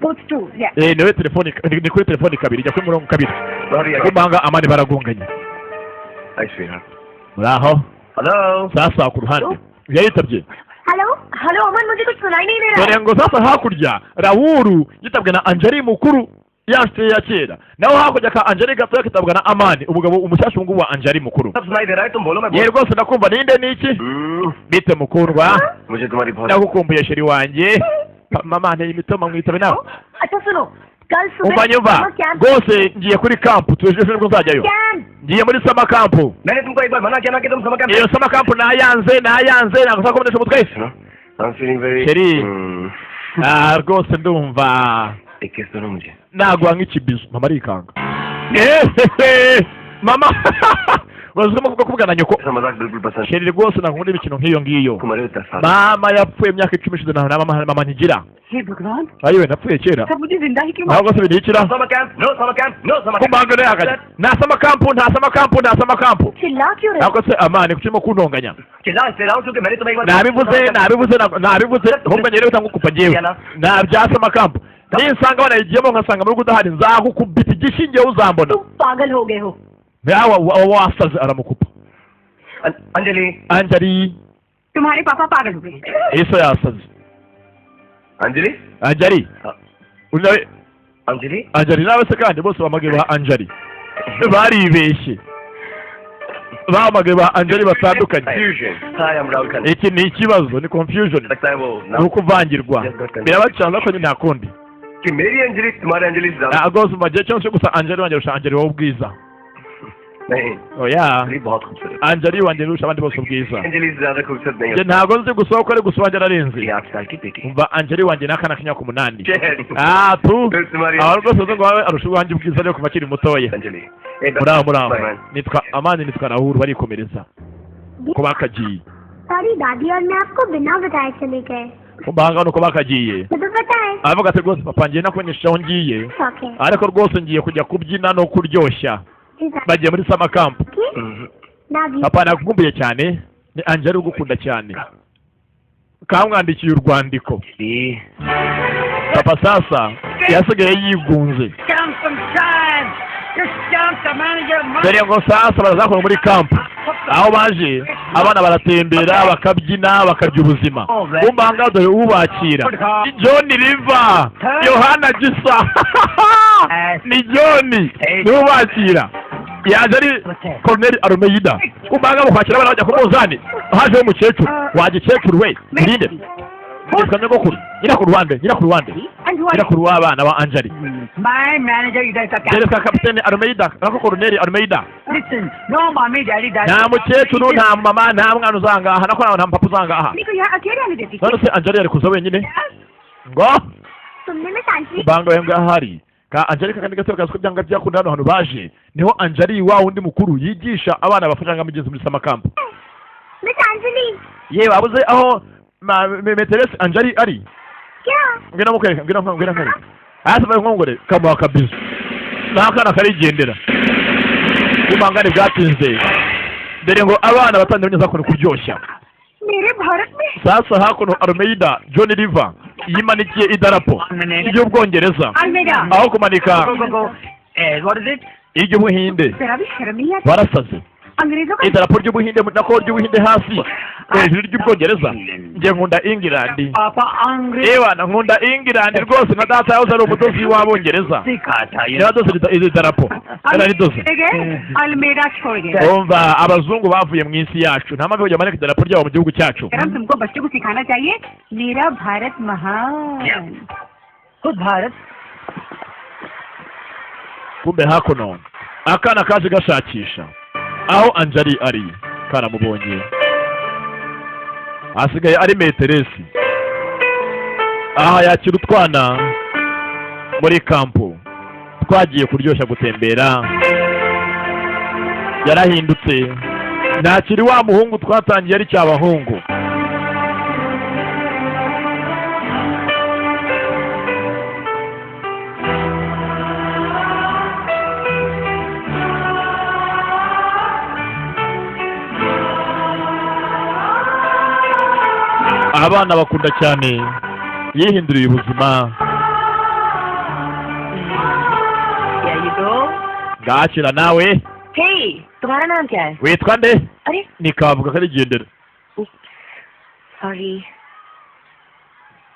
both two yeah niwe telefone ni kuri telefone kabiri jya kuri murongo kabiri kumbanga Amani baragonganye muraho sasa ku ruhande yayitabye hello hello Aman मुझे कुछ सुनाई नहीं दे रहा dore ngo sasa hakurya Rahuru yitabwe na Anjali mukuru yaste ya kera naho hakurya ka Anjali gato kitabwa na Amani umugabo umushyashya ngo wa Anjali mukuru ye rwose ndakumva ninde niki bite mukundwa nagukumbuye sheri wanjye mama nteye imitoma mwitabe nawe अच्छा सुनो कल सुबह umanyumva rwose ngiye kuri camp tujeje nibwo nzajyayo ngiye muri summer camp मैंने तुमको एक बार मना किया ना कि तुम summer camp iyo summer camp nayanze ntabwo nsakomenesha umutwe I'm feeling very sheri rwose ndumva एक किस दो मुझे nagwa nk'ikibizo mama arikanga mama bazimo kuvugana nyoko ऐसा मजाक बिल्कुल पसंद sheri rwose nakunda imikino nk'iyo ngiyo तुम्हारे 10 साल mama yapfuye imyaka 10 ishize na mama ntigira हे भगवान ayiwe napfuye kera सब मुझे जिंदा ही क्यों ntabwo se bidikira summer camp नो समर कैंप नो summer camp kumbanga nehagaje nta sama kampu चिल्ला क्यों रहे ntabwo se Amani kucimo kuntonganya चिल्लाओ क्योंकि मैंने तुम्हें एक बार nabivuze nkumva nyere utangukupa jewe nta bya sama kampu ninsanga banayigiyemo nkasanga muri kudahari nzagukubita igishingiye uzambona तुम पागल हो गए हो yawa wasaze aramukupa Anjali तुम्हारे पापा पागल हो गए eso yasaze Anjali Anjali nawe se kandi bose bamagaye ba Anjali baribeshye bamagaye ba Anjali batandukanye iki ni ikibazo ni confusion ni ukuvangirwa birabacana ko nta kundi कि मेरी अंजलि तुम्हारे अंजलि से ज्यादा rwose umagiye cyose gusa Anjali wanjye rusha Anjali wowe ubwiza नहीं oya अंजलि बहुत खूबसूरत Anjali wanjye rusha abandi bose ubwiza Anjali से ज्यादा खूबसूरत नहीं njye ntabwo nzi gusa ko ari gusa wanjye ararenze है 8 साल की बेटी umva Anjali wanjye n'akana k'imyaka 8 Yes. tu तुम्हारी aho rwose uzi ngo wawe arusha uwanjye ubwiza rero kuva akiri mutoya Anjali muraho nitwa Amani nitwa Rahuru barikomereza ko bakagiye सारी दादी और मैं आपको बिना बताए चले गए kumbanga nuko bakagiye तो बताए avuga ati rwose papa ngiye nakumenyesha aho ngiye शौक है ariko rwose ngiye kujya kubyina no kuryoshya bagiye muri summer camp दादी papa nakumbuye cyane ni Anjali ugukunda cyane kamwandikiye urwandiko papa sasa yasigaye yigunze dore ngo sasa barazakora muri camp aho baje abana baratembera bakabyina bakarya ubuzima kumbanga dore ubakira John Riva Yohana Gisa ni John ni ubakira yaje ari Colonel Armeida kumbanga mukwakira abana bajya kumuzani haje umukecuru wagikecuru we ninde Nitwa nyogokuru nyirakuru w'abana ba Anjali My manager इधर का क्या? Dereka Kapiteni Armeida nako Colonel Armeida Listen, no mommy, daddy, daddy. nta mukecuru nta mama nta mwana uzangaha nako nta papa uzangaha Niko यहाँ अकेले आने देती none se Anjali ari kuza wenyine ngo तुमने मैं Sanchi banga we ngahari ka Anjali kandi gato kasko byanga byakunda hano baje niho Anjali wa undi mukuru yigisha abana bafashanga migezi muri summer camp मैं Sanchi yewe abuze aho Meteresi Anjali ari क्या ngena mukwereka ngena nkwereka hasi bari nkongore kamuha kabizo nakana karigendera kumangane bwatinze dore ngo abana batandukanye zakone kuryoshya मेरे भारत में sasa hakuno Almeida John River yimanikiye idarapo y'Ubwongereza Almeida aho kumanika What is it? iry'Ubuhinde जरा भी शर्म नहीं आती barasaze अंग्रेजों का idarapo ry'Ubuhinde nako ry'Ubuhinde hasi hejuru ry'Ubwongereza nje nkunda England पापा अंग्रेज ewa nkunda England rwose na data yahoze ari umudozi w'Abongereza सिखा था ये yadoze iri darapo yararidoze Almeida छोड़ गए umva abazungu bavuye mu isi yacu nta mpamvu yo manika idarapo ryabo mu gihugu cyacu हम तुमको बच्चों को सिखाना चाहिए मेरा भारत महान खुद Bharat kumbe hakuno akana kaje gashakisha aho Anjali ari karamubonye asigaye ari meteresi aha yakira utwana muri kampo twagiye kuryoshya gutembera yarahindutse nakiri wa muhungu twatangiye ari cyabahungu abana bakunda cyane yihinduriye ubuzima There you go. ngakira nawe Hey, तुम्हारा नाम क्या है? witwa nde अरे, nikavuga karigendera sorry.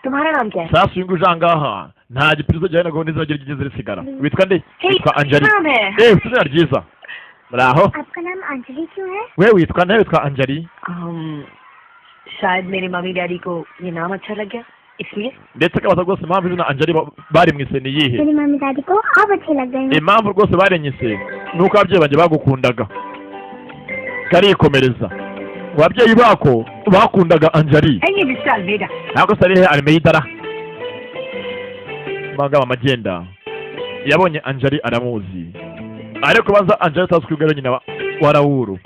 तुम्हारा नाम क्या है? sasa uyu nguyu ngaha nta gipirizo jyana gahunda izajya rigeze risigara witwa nde Hey, witwa Anjali नाम है? ufite izina ryiza muraho आपका नाम अंजलि क्यों है we witwa nde witwa Anjali शायद मेरे मम्मी डैडी को ये नाम अच्छा लग गया इसलिए ndetse akabaza rwose impamvu izina Anjali bari mwise ni iyihe मेरी मम्मी दादी को आप अच्छे लग गए हैं impamvu rwose barenyise ni uko ababyeyi banjye bagukundaga karikomereza ababyeyi bako bakundaga Anjali ये मिस्टर Almeida ntabwo se arihe Almeida magaba magenda yabonye Anjali aramuzi ariko baza Anjali tazi kwigara nyina wa Raoul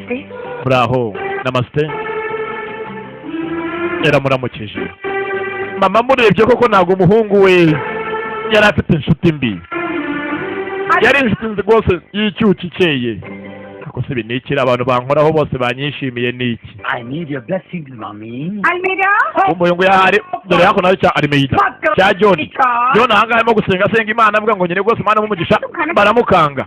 muraho namaste yaramuramukije mama murebye koko ntabwo umuhungu we yari afite inshuti mbi yari inshuti rwose y'icyuki ikeye ako se binikira abantu bankoraho bose banyishimiye niki I need your blessings, mommy. Almeida umuyungu yahari dore hako nawe cya Almeida cya John ahangaha arimo gusenga Imana avuga ngo nyine rwose Imana mumugisha baramukanga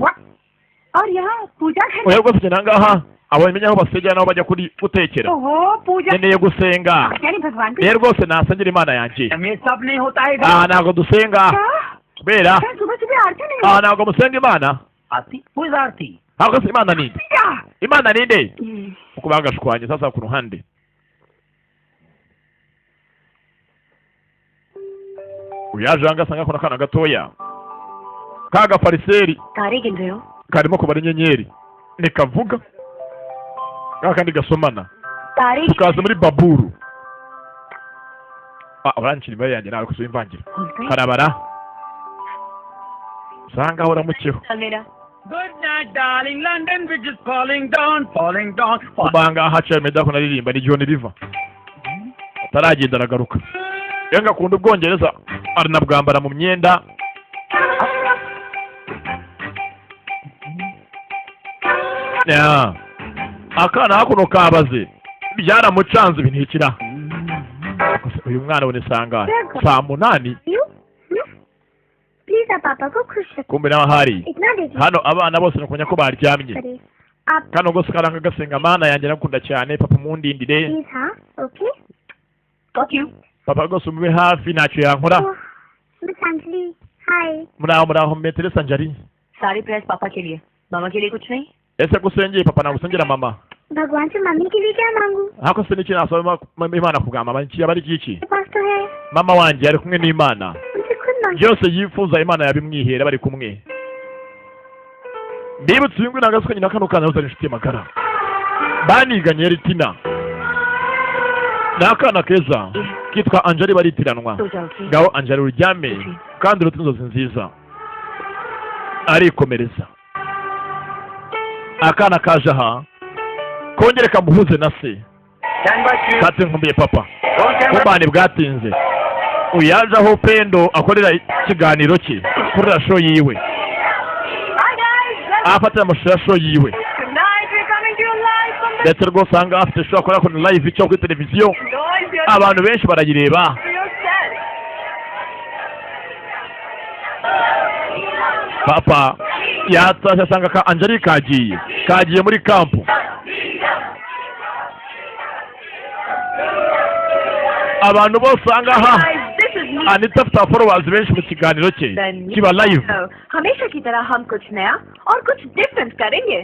और यहाँ पूजा है oya rwose nyine ahangaha abamenya aho basengera nabo bajya kuri gutekera ओहो पूजा nkeneye gusenga यानी भगवान को rero rwose nasengera Imana yanjye ये सब नहीं होता है aha ntabwo dusenga kubera क्या सुबह सुबह आरती नहीं aha ntabwo musenga Imana आरती कोई आरती ntabwo se Imana ninde क्या Imana ninde uko bagashwanye sasa ku ruhande uyaje angasanga ko nakana gatoya kaga fariseri तारे गिन रहे हो? karimo kubara inyenyeri nikavuga kandi gasomana तारे tukaza muri baburu urancira imbere yanjye nawe kuzuye imvangira karabara usanga ahora mukeho मेरा Good night, darling. London Bridge is falling down, falling down. kubanga haciye Almeida ko naririmba ni John River ataragenda aragaruka iyo ngakunda Ubwongereza aranabwambara mu myenda akana hakuno kabaze byaramucanze ibintikira uyu mwana we nisanga saa munani please आप पापा को खुश रखो kumbe nawe hari इतना देखिए hano abana bose nakumenya ko baryamye करिए आप kano gose karanga gasenga Mana yanjye nakunda cyane papa mundindire please हाँ okay Got you. papa rwose umube hafi ntacyo yankora miss Anjali hi muraho metere Anjali सारी press पापा के लिए, मामा के लिए कुछ नहीं? ese gusengeye papa nagusengera mama भगवान से मम्मी के लिए क्या मांगू hako se niki nasaba Imana kubwa mama niki yabari iki मेरे पास तो है mama wanjye ari kumwe n'Imana उनसे खुद मांगो byose yifuza Imana yabimwihera bari kumwe ndibutse uyu nguyu nagasukanye na kano kana uzana inshuti magara baniganye Ritina n'akana keza kitwa Anjali baritiranwa सो जाओ ठीक? ngaho Anjali uryame kandi urute inzozi nziza arikomereza akana kaje aha kongere kamuhuze na se Stand by you. kati nkumbuye papa Roll camera. kumbani bwatinze uyaje aho Pendo akorera ikiganiro cye kuri show yiwe Hi guys. afatira amashusho ya show yiwe Tonight we're coming to you live from the ndetse rwose aha ngaha afite show akora kuri live cyo kuri televiziyo noise you're abantu benshi barayireba yourself. papa yatashye asanga ka Angelique kagiye muri kampu abantu bose aha ngaha Guys, this is me. Anita afite followers benshi mu kiganiro cye kiba live हमेशा की तरह हम कुछ नया और कुछ डिफरेंट करेंगे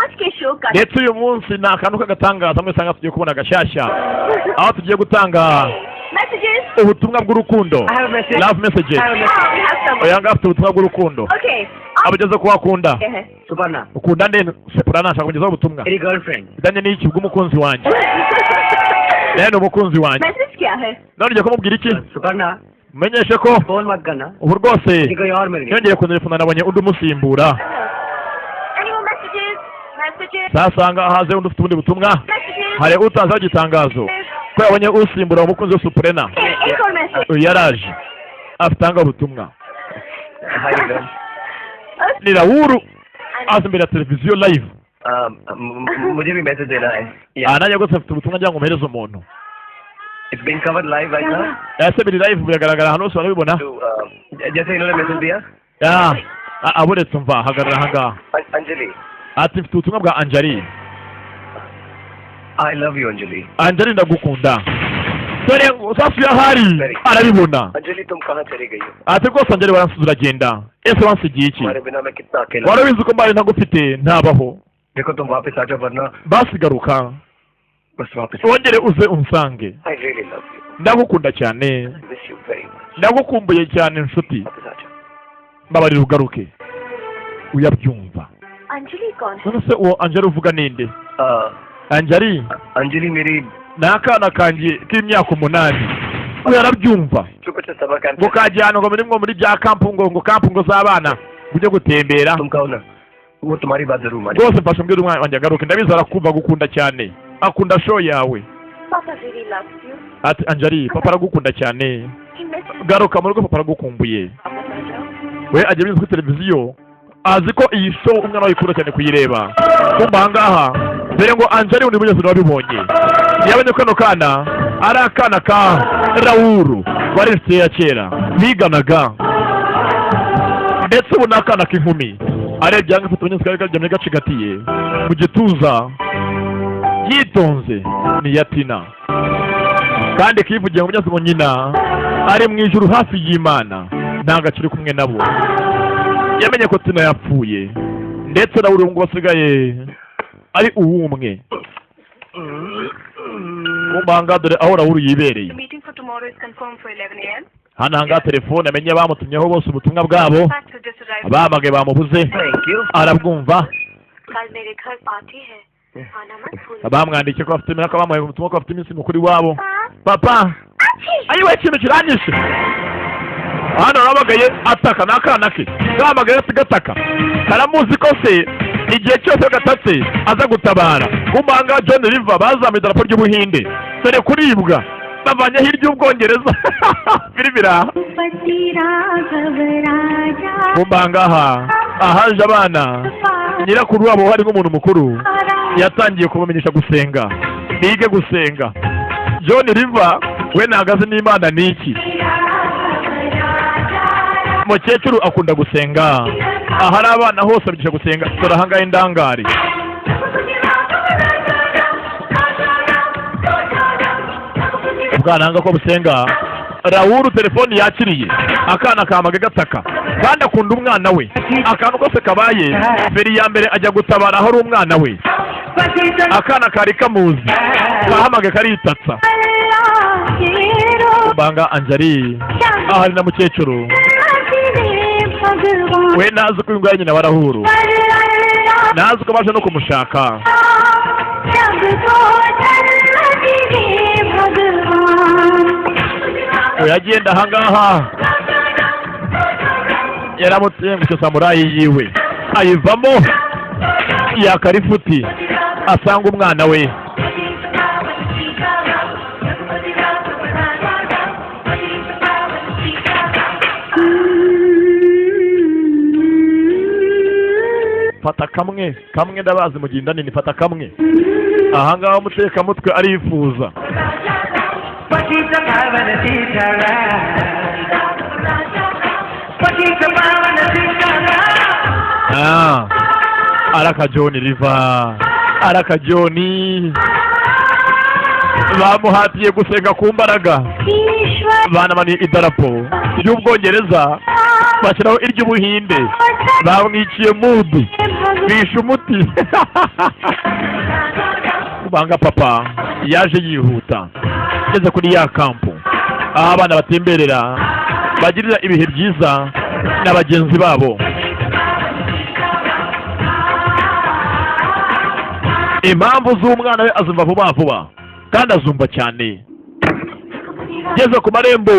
आज के शो का ndetse uyu munsi ni akantu k'agatangaza mwese ngaha tugiye kubona gashyashya aho tugiye gutanga messages. ubutumwa bw'urukundo I have a message. love messages I have a Oh, message. we have some. oya ngaha afite ubutumwa bw'urukundo Okay. abageze ko wakunda Suparna, ukunda nde sepura nashaka kugezaho ubutumwa मेरी girlfriend. idanye n'iki bw'umukunzi wanjye nawe ni umukunzi wanjye message क्या है? none ugiye kumubwira iki Suparna, umenyeshe ko phone मत करना. ubu rwose किसी कोई और मिल गया. yongeye kuntelefona nabonye undi umusimbura Any more messages? Messages. sasanga haze undi ufite ubundi butumwa Messages. hari utanzeho igitangazo ko yabonye usimbura umukunzi we Suprena एक और message. uyu yaraje afite ahangaha ubutumwa Hi, girl. ni Raoul aza imbere ya televiziyo live मुझे भी मैसेज देना है. aha nanjye rwose afite ubutumwa ngira ngo umuhereze umuntu It's been covered live right now. ese biri live biragaragara ahantu hose barabibona तो जैसे इन्होंने मैसेज दिया. aburetse umva hagarara ahangaha Anjali, ati mfite ubutumwa bwa Angeli I love you Anjali. Angeli ndagukunda dore sasuye ahari arabibona Anjali तुम कहाँ चली गई हो? ati rwose Angeli waransize uragenda ese wansigiye iki तुम्हारे बिना मैं कितना अकेला. wari wizi ko mbari ntagufite ntabaho देखो तुम वापस आ जाओ वरना basi garuka बस वापस. wongere uze unsange I really love you. ndagukunda cyane Miss you very much. ndagukumbuye cyane inshuti वापस आ जाओ. mbabarira ugaruke uyabyumva अंजलि कौन है? none se uwo Angeli uvuga ninde Angeli Anjali मेरी ni akana kanjye k'imyaka 8 ubu yarabyumva चुप से सबर कर. ngo kajyana ngo muri bya kampu ngo kampu ngo z'abana ujye gutembera तुम कहो ना वो तुम्हारी बात जरूर माने. rwose mfashe umbwira umwana wanjye agaruke ndabizi arakumva gukunda cyane akunda show yawe पापा really loves you. ati Angeli papa aragukunda cyane He misses garuka mu rugo papa aragukumbuye you. वापस आ जाओ. we ajya binyuze kuri televiziyo azi ko iyi show umwana we ikunda cyane kuyireba kumva ahangaha dore ngo Angeli undi munyese wabibonye yabonye ko kano kana ari akana ka Raoul wari inshuti ya kera biganaga ndetse ubu ni akana k'inkumi arebye yanga ifoto nyinshi kari karyamye gacigatiye mu gituza yitonze ni iya Tina kandi kivugiye ngo byose ngo nyina ari mu ijuru hafi y'Imana ntabwo akiri kumwe nabo yamenye ko Tina yapfuye ndetse Raoul ngo basigaye ari uwumwe kumanga dore aho Raoul yibereye The meeting for tomorrow is confirmed for 11 a.m. hano ahangaha telefone amenye bamutumyeho bose ubutumwa bwabo Fact has just arrived. bahamagaye bamubuze Thank you. arabwumva कल मेरे घर पार्टी है. आना मत भूलना. bamwandikiye ko bafite imyaka bamuhaye ubutumwa ko bafite iminsi mikuru iwabo papa ayiwe ikintu kiranyishe hano arabagaye ataka n'akana ke gahamagaye gataka karamuzi ko se igihe cyose gatatse aza gutabara kumanga John River bazamuye idarapo ry'Ubuhinde dore kuribwa bavanye hirya y'Ubwongereza biribira kumanga ahaje abana nyirakuru wabo hari nk'umuntu mukuru yatangiye kubamenyesha gusenga bige gusenga John River we nagaze n'Imana niki mukecuru akunda gusenga ahari abana hose abigisha gusenga dore ahangahe indangare ubwana hanga ko busenga Raoul telefoni yakiriye akana kamaga gataka kandi akunda umwana we akantu kose kabaye feri ya mbere ajya gutabara aho ari umwana we akana kari kamuzi kahamage karitatsa banga Angeli ahari na mukecuru we nazi ko ingwa nyina barahuru nazi ko baje no kumushaka uyagenda ahangaha yaramutse samurayi yiwe ayivamo yakarifuti asanga umwana we fata kamwe ndabazi mu gihe inda nini fata kamwe ahangaha umutekamutwe arifuza arakajoni riva arakajoni bamuhatiye gusenga ku mbaraga banamanuye idarapo ry'Ubwongereza bashyiraho iry'Ubuhinde bamwiciye mudu bishe umuti banga papa yaje yihuta ageze kuri ya kampu aho abana batemberera bagirira ibihe byiza na bagenzi babo. Impamvu z'umwana we azumva vuba vuba kandi azumva cyane. Geze ku marembo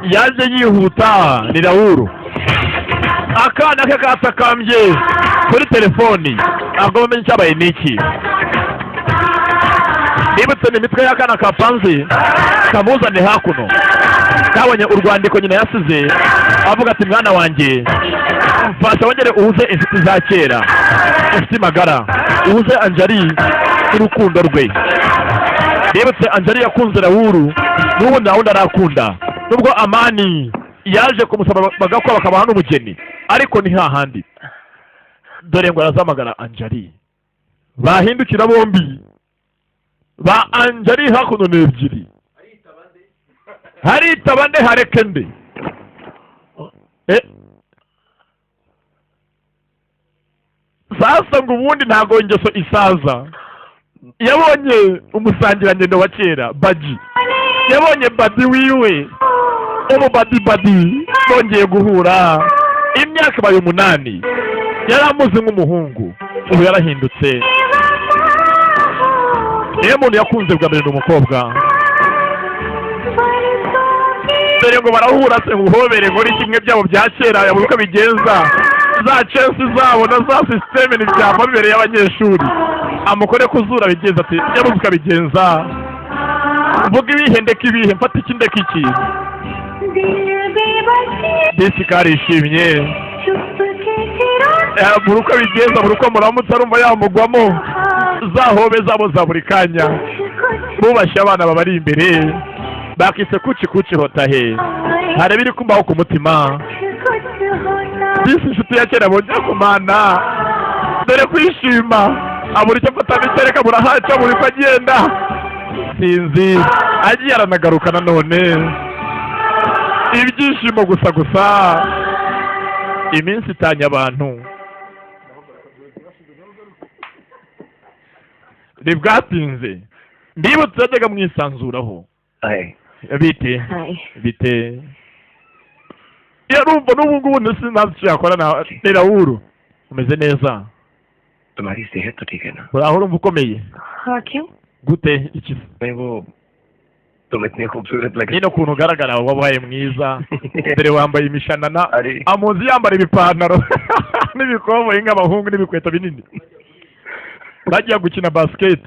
yaje yihuta ni Raoul. Akana ke katakambye kuri telefoni ntabwo bamenye icyabaye n'iki. Nibutse imitwe y'akana kapanze kamuzane hakuno kabonye urwandiko nyina yasize avuga ati mwana wanjye mfasha wongere uhuze inshuti za kera inshuti magara uhuze Anjali n'urukundo rwe. Nibutse Anjali yakunze Raoul n'ubu nta wundi arakunda nubwo Amani yaje kumusaba bagakwa bakabaha n'umugeni ariko ni hahandi dore ngo arazamagara Anjali bahindukira bombi ba Anjali hakuno n'ebyiri haritaba nde hareke nde sasa ngo ubundi ntago ingeso isaza. Yabonye umusangirangendo wa kera Baji yabonye Badi wiwe Badi bongeye guhura imyaka ibaye 8 yari amuzi nk'umuhungu ubu yarahindutse. Niyo muntu yakunze bwa mbere n'umukobwa dore ngo barahura se nguhobere muri kimwe byabo bya kera yabuze uko bigenza za Chelsea zabo na za systeme n'ibyama bibereye abanyeshuri amukore kuzura bigenza ati yabuze uko bigenza mvuga ibihende kibihe mfata ikinde kiki disi karishimye buruko bigenza buruko muramutse arumva yamugwamo zahobe zabo za buri kanya bubashye abana babari imbere bakise kuci hotahe hari biri kumbaho ku mutima disi inshuti ya kera bongeye kumana dore kwishima abura icyo afata n'itereka burahaca buri ko agenda sinzi agiye aranagaruka nanone ibyishimo gusa iminsi itanya abantu ntibwatinze ndibutse yajyaga mwisanzuraho bite yarumva n'ubu ngubu ntisi ntabwo yakora na Raoul umeze neza तुम्हारी सेहत तो ठीक है ना? uraho urumva ukomeye क्यों? gute iki वो तुम इतने खूबसूरत लगे nino kuntu ugaragara wabaye mwiza dore wambaye imishanana amuzi yambara ibipantaro n'ibikoboyi nk'abahungu n'ibikweto binini bagiye gukina basket.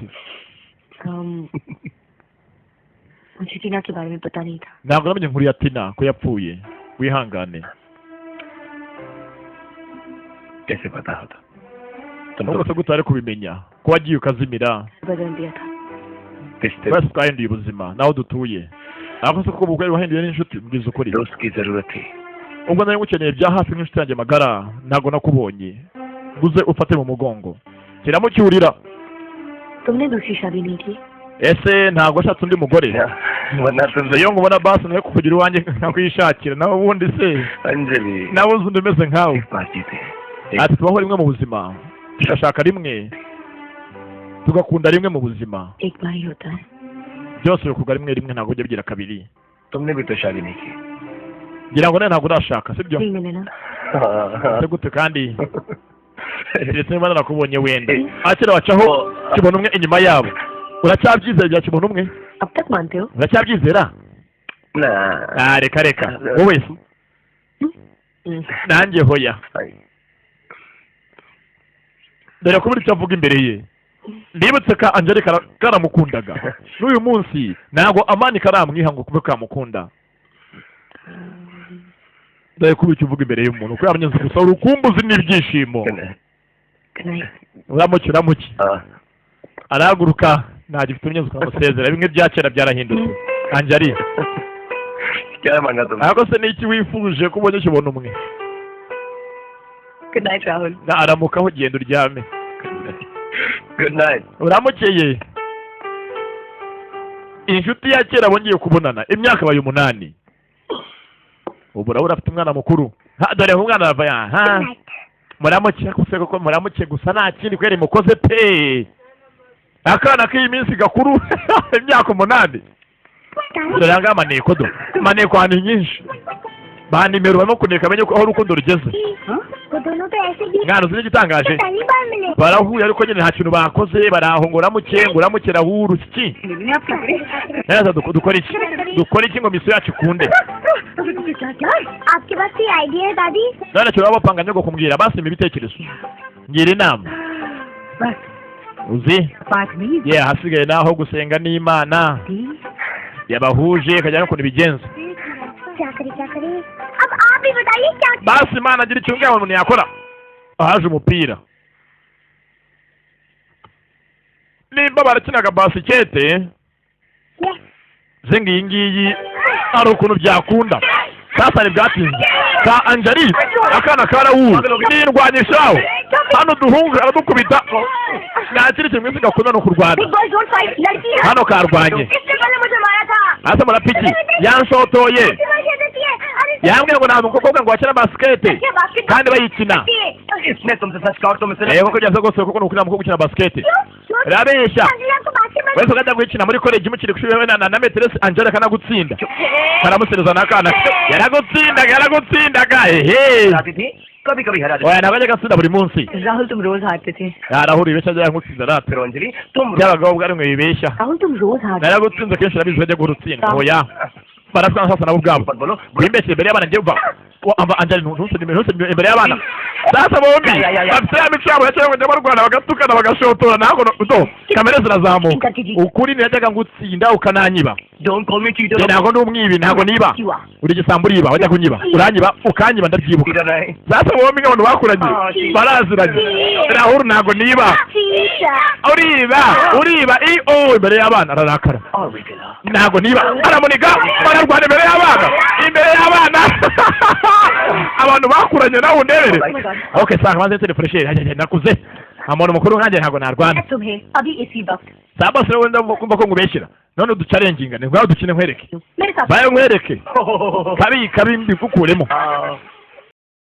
मुझे टीना के बारे में पता नहीं था. ntabwo namenye inkuru ya Tina ko yapfuye wihangane. कैसे पता होता? nubwo se gutari kubimenya ko wagiye ukazimira बदल दिया था. basi twahinduye ubuzima naho dutuye ariko se ko ubwo wahinduye n'inshuti mbwiza ukuri दोस्त की जरूरत थी. ubwo nari ngukeneye bya hafi nk'inshuti yanjye magara ntabwo nakubonye guze ufate mu mugongo kiramucyurira. तुमने दूसरी शादी नहीं की? ese ntabwo ashatse undi mugore iyo ngubona basi nawe kukugira uwanjye nkakwishakira nawe ubundi se Anjali nawe uzi undi umeze nkawe. बातचीत है. ati tubaho rimwe mu buzima tugashaka rimwe tugakunda rimwe mu buzima एक बार ही होता है. byose bikorwa rimwe ntabwo ujya bigira kabiri. तुमने भी तो शादी नहीं की. ngira ngo nawe ntabwo urashaka sibyo? नहीं मैंने ना. se gute kandi ndetse niba narakubonye wenda akira wacaho kibona umwe inyuma yabo uracyabyizera bya kibona umwe अब तक मानते हो? uracyabyizera? reka wowe se nanjye hoya dore ko buri cyo avuga imbere ye ndibutse ka Anjali karamukundaga n'uyu munsi ntabwo Amani karamwiha ngo kube kamukunda. dore kuba icyo uvuga imbere y'umuntu ko yamenyeze gusa urukumbuzi n'ibyishimo uramuke arahaguruka ntagifite umunyezo ukamusezera bimwe bya kera byarahindutse Anjali ariko se n'iki wifuje ko ubonye kibona umwe Good night, Rahul. aramukaho genda uryame Good night. uramukeye inshuti ya kera bongeye kubonana imyaka abaye 8 ubu urabura afite umwana mukuru dore umwana arava muramuke koko muramuke gusa nta kindi kwere mukoze pe akana k'iyi minsi gakuru imyaka 8 Ndanga maneko do maneko ahantu nyinshi banimero barimo kuneka amenye ko aho urukundo rugeze mwana uzi igitangaje barahuye ariko nyine nta kintu bakoze barahongora mukengura mukerahuru iki neza dukora iki ngo miso yacu kunde आपके पास कोई आइडिया है दादी none cyo babapanga nyo kumbwira basi ibitekerezo ngira inama uzi hasigaye naho gusenga n'Imana yabahuje kajya no kuntu bigenza क्या करे अब आप ही बताइए क्या basi Imana agira icyo ngabo umuntu yakora ahaje umupira nimba barakinaga basikete zengi ngiyi ari ukuntu byakunda sasa ni bwatinze ka Anjali akana karawuru n'indwanyishaho hano duhunga aradukubita nakiri kimwe sigakunda no kurwana hano karwanye hasa marapiki yanshotoye yambwiye ngo nta mukobwa ngo wakina basikete kandi bayikina इसने तुमसे सच कहा तो मैं yego kujya gose kuko nukina mukobwa ukina basikete rabesha wese ukajya gukina muri college mukiri kushube na metress Angela kana gutsinda karamusereza nakana yaragutsindaga ehe आती थी कभी कभी हरा oya nabaje gatsinda buri munsi Rahul, तुम रोज हारते थे. yarahuri besha bya nkutsinda rate फिर अंजलि तुम byabagabo bwari mwe bibesha Rahul, तुम रोज हारते naragutsinze kenshi nabizi bajya gurutsinda oya barasanga sasa nabo bwabo मत बोलो bimbeshe imbere y'abana ngiye uva amba Angela ntunse imbere y'abana sasa bombi bafite imico yabo yacyangwa njya barwana bagatukana bagashotora nako do kamera zirazamuka ukuri niyajyaga ngutsinda ukananyiba don't call me cheater ntago n'umwibi ntago niba uri gisambu uriba wajya kunyiba uranyiba ukanyiba ndabyibuka cheater है sasa bombi nk'abantu bakuranye baraziranye Rahul ntago niba uriba imbere y'abana ararakara और भी चला ntago niba aramuniga bararwana imbere y'abana abantu bakuranye nawe undebere okay sanga maze telefone nakuze amuntu mukuru nkanjye ntago narwana तुम्हें अभी इसी वक्त saba se wenda kumva ko ngubeshyira none ducalenginga ni ngwaho dukine nkwereke मेरे साथ baye nkwereke kabi mbikukuremo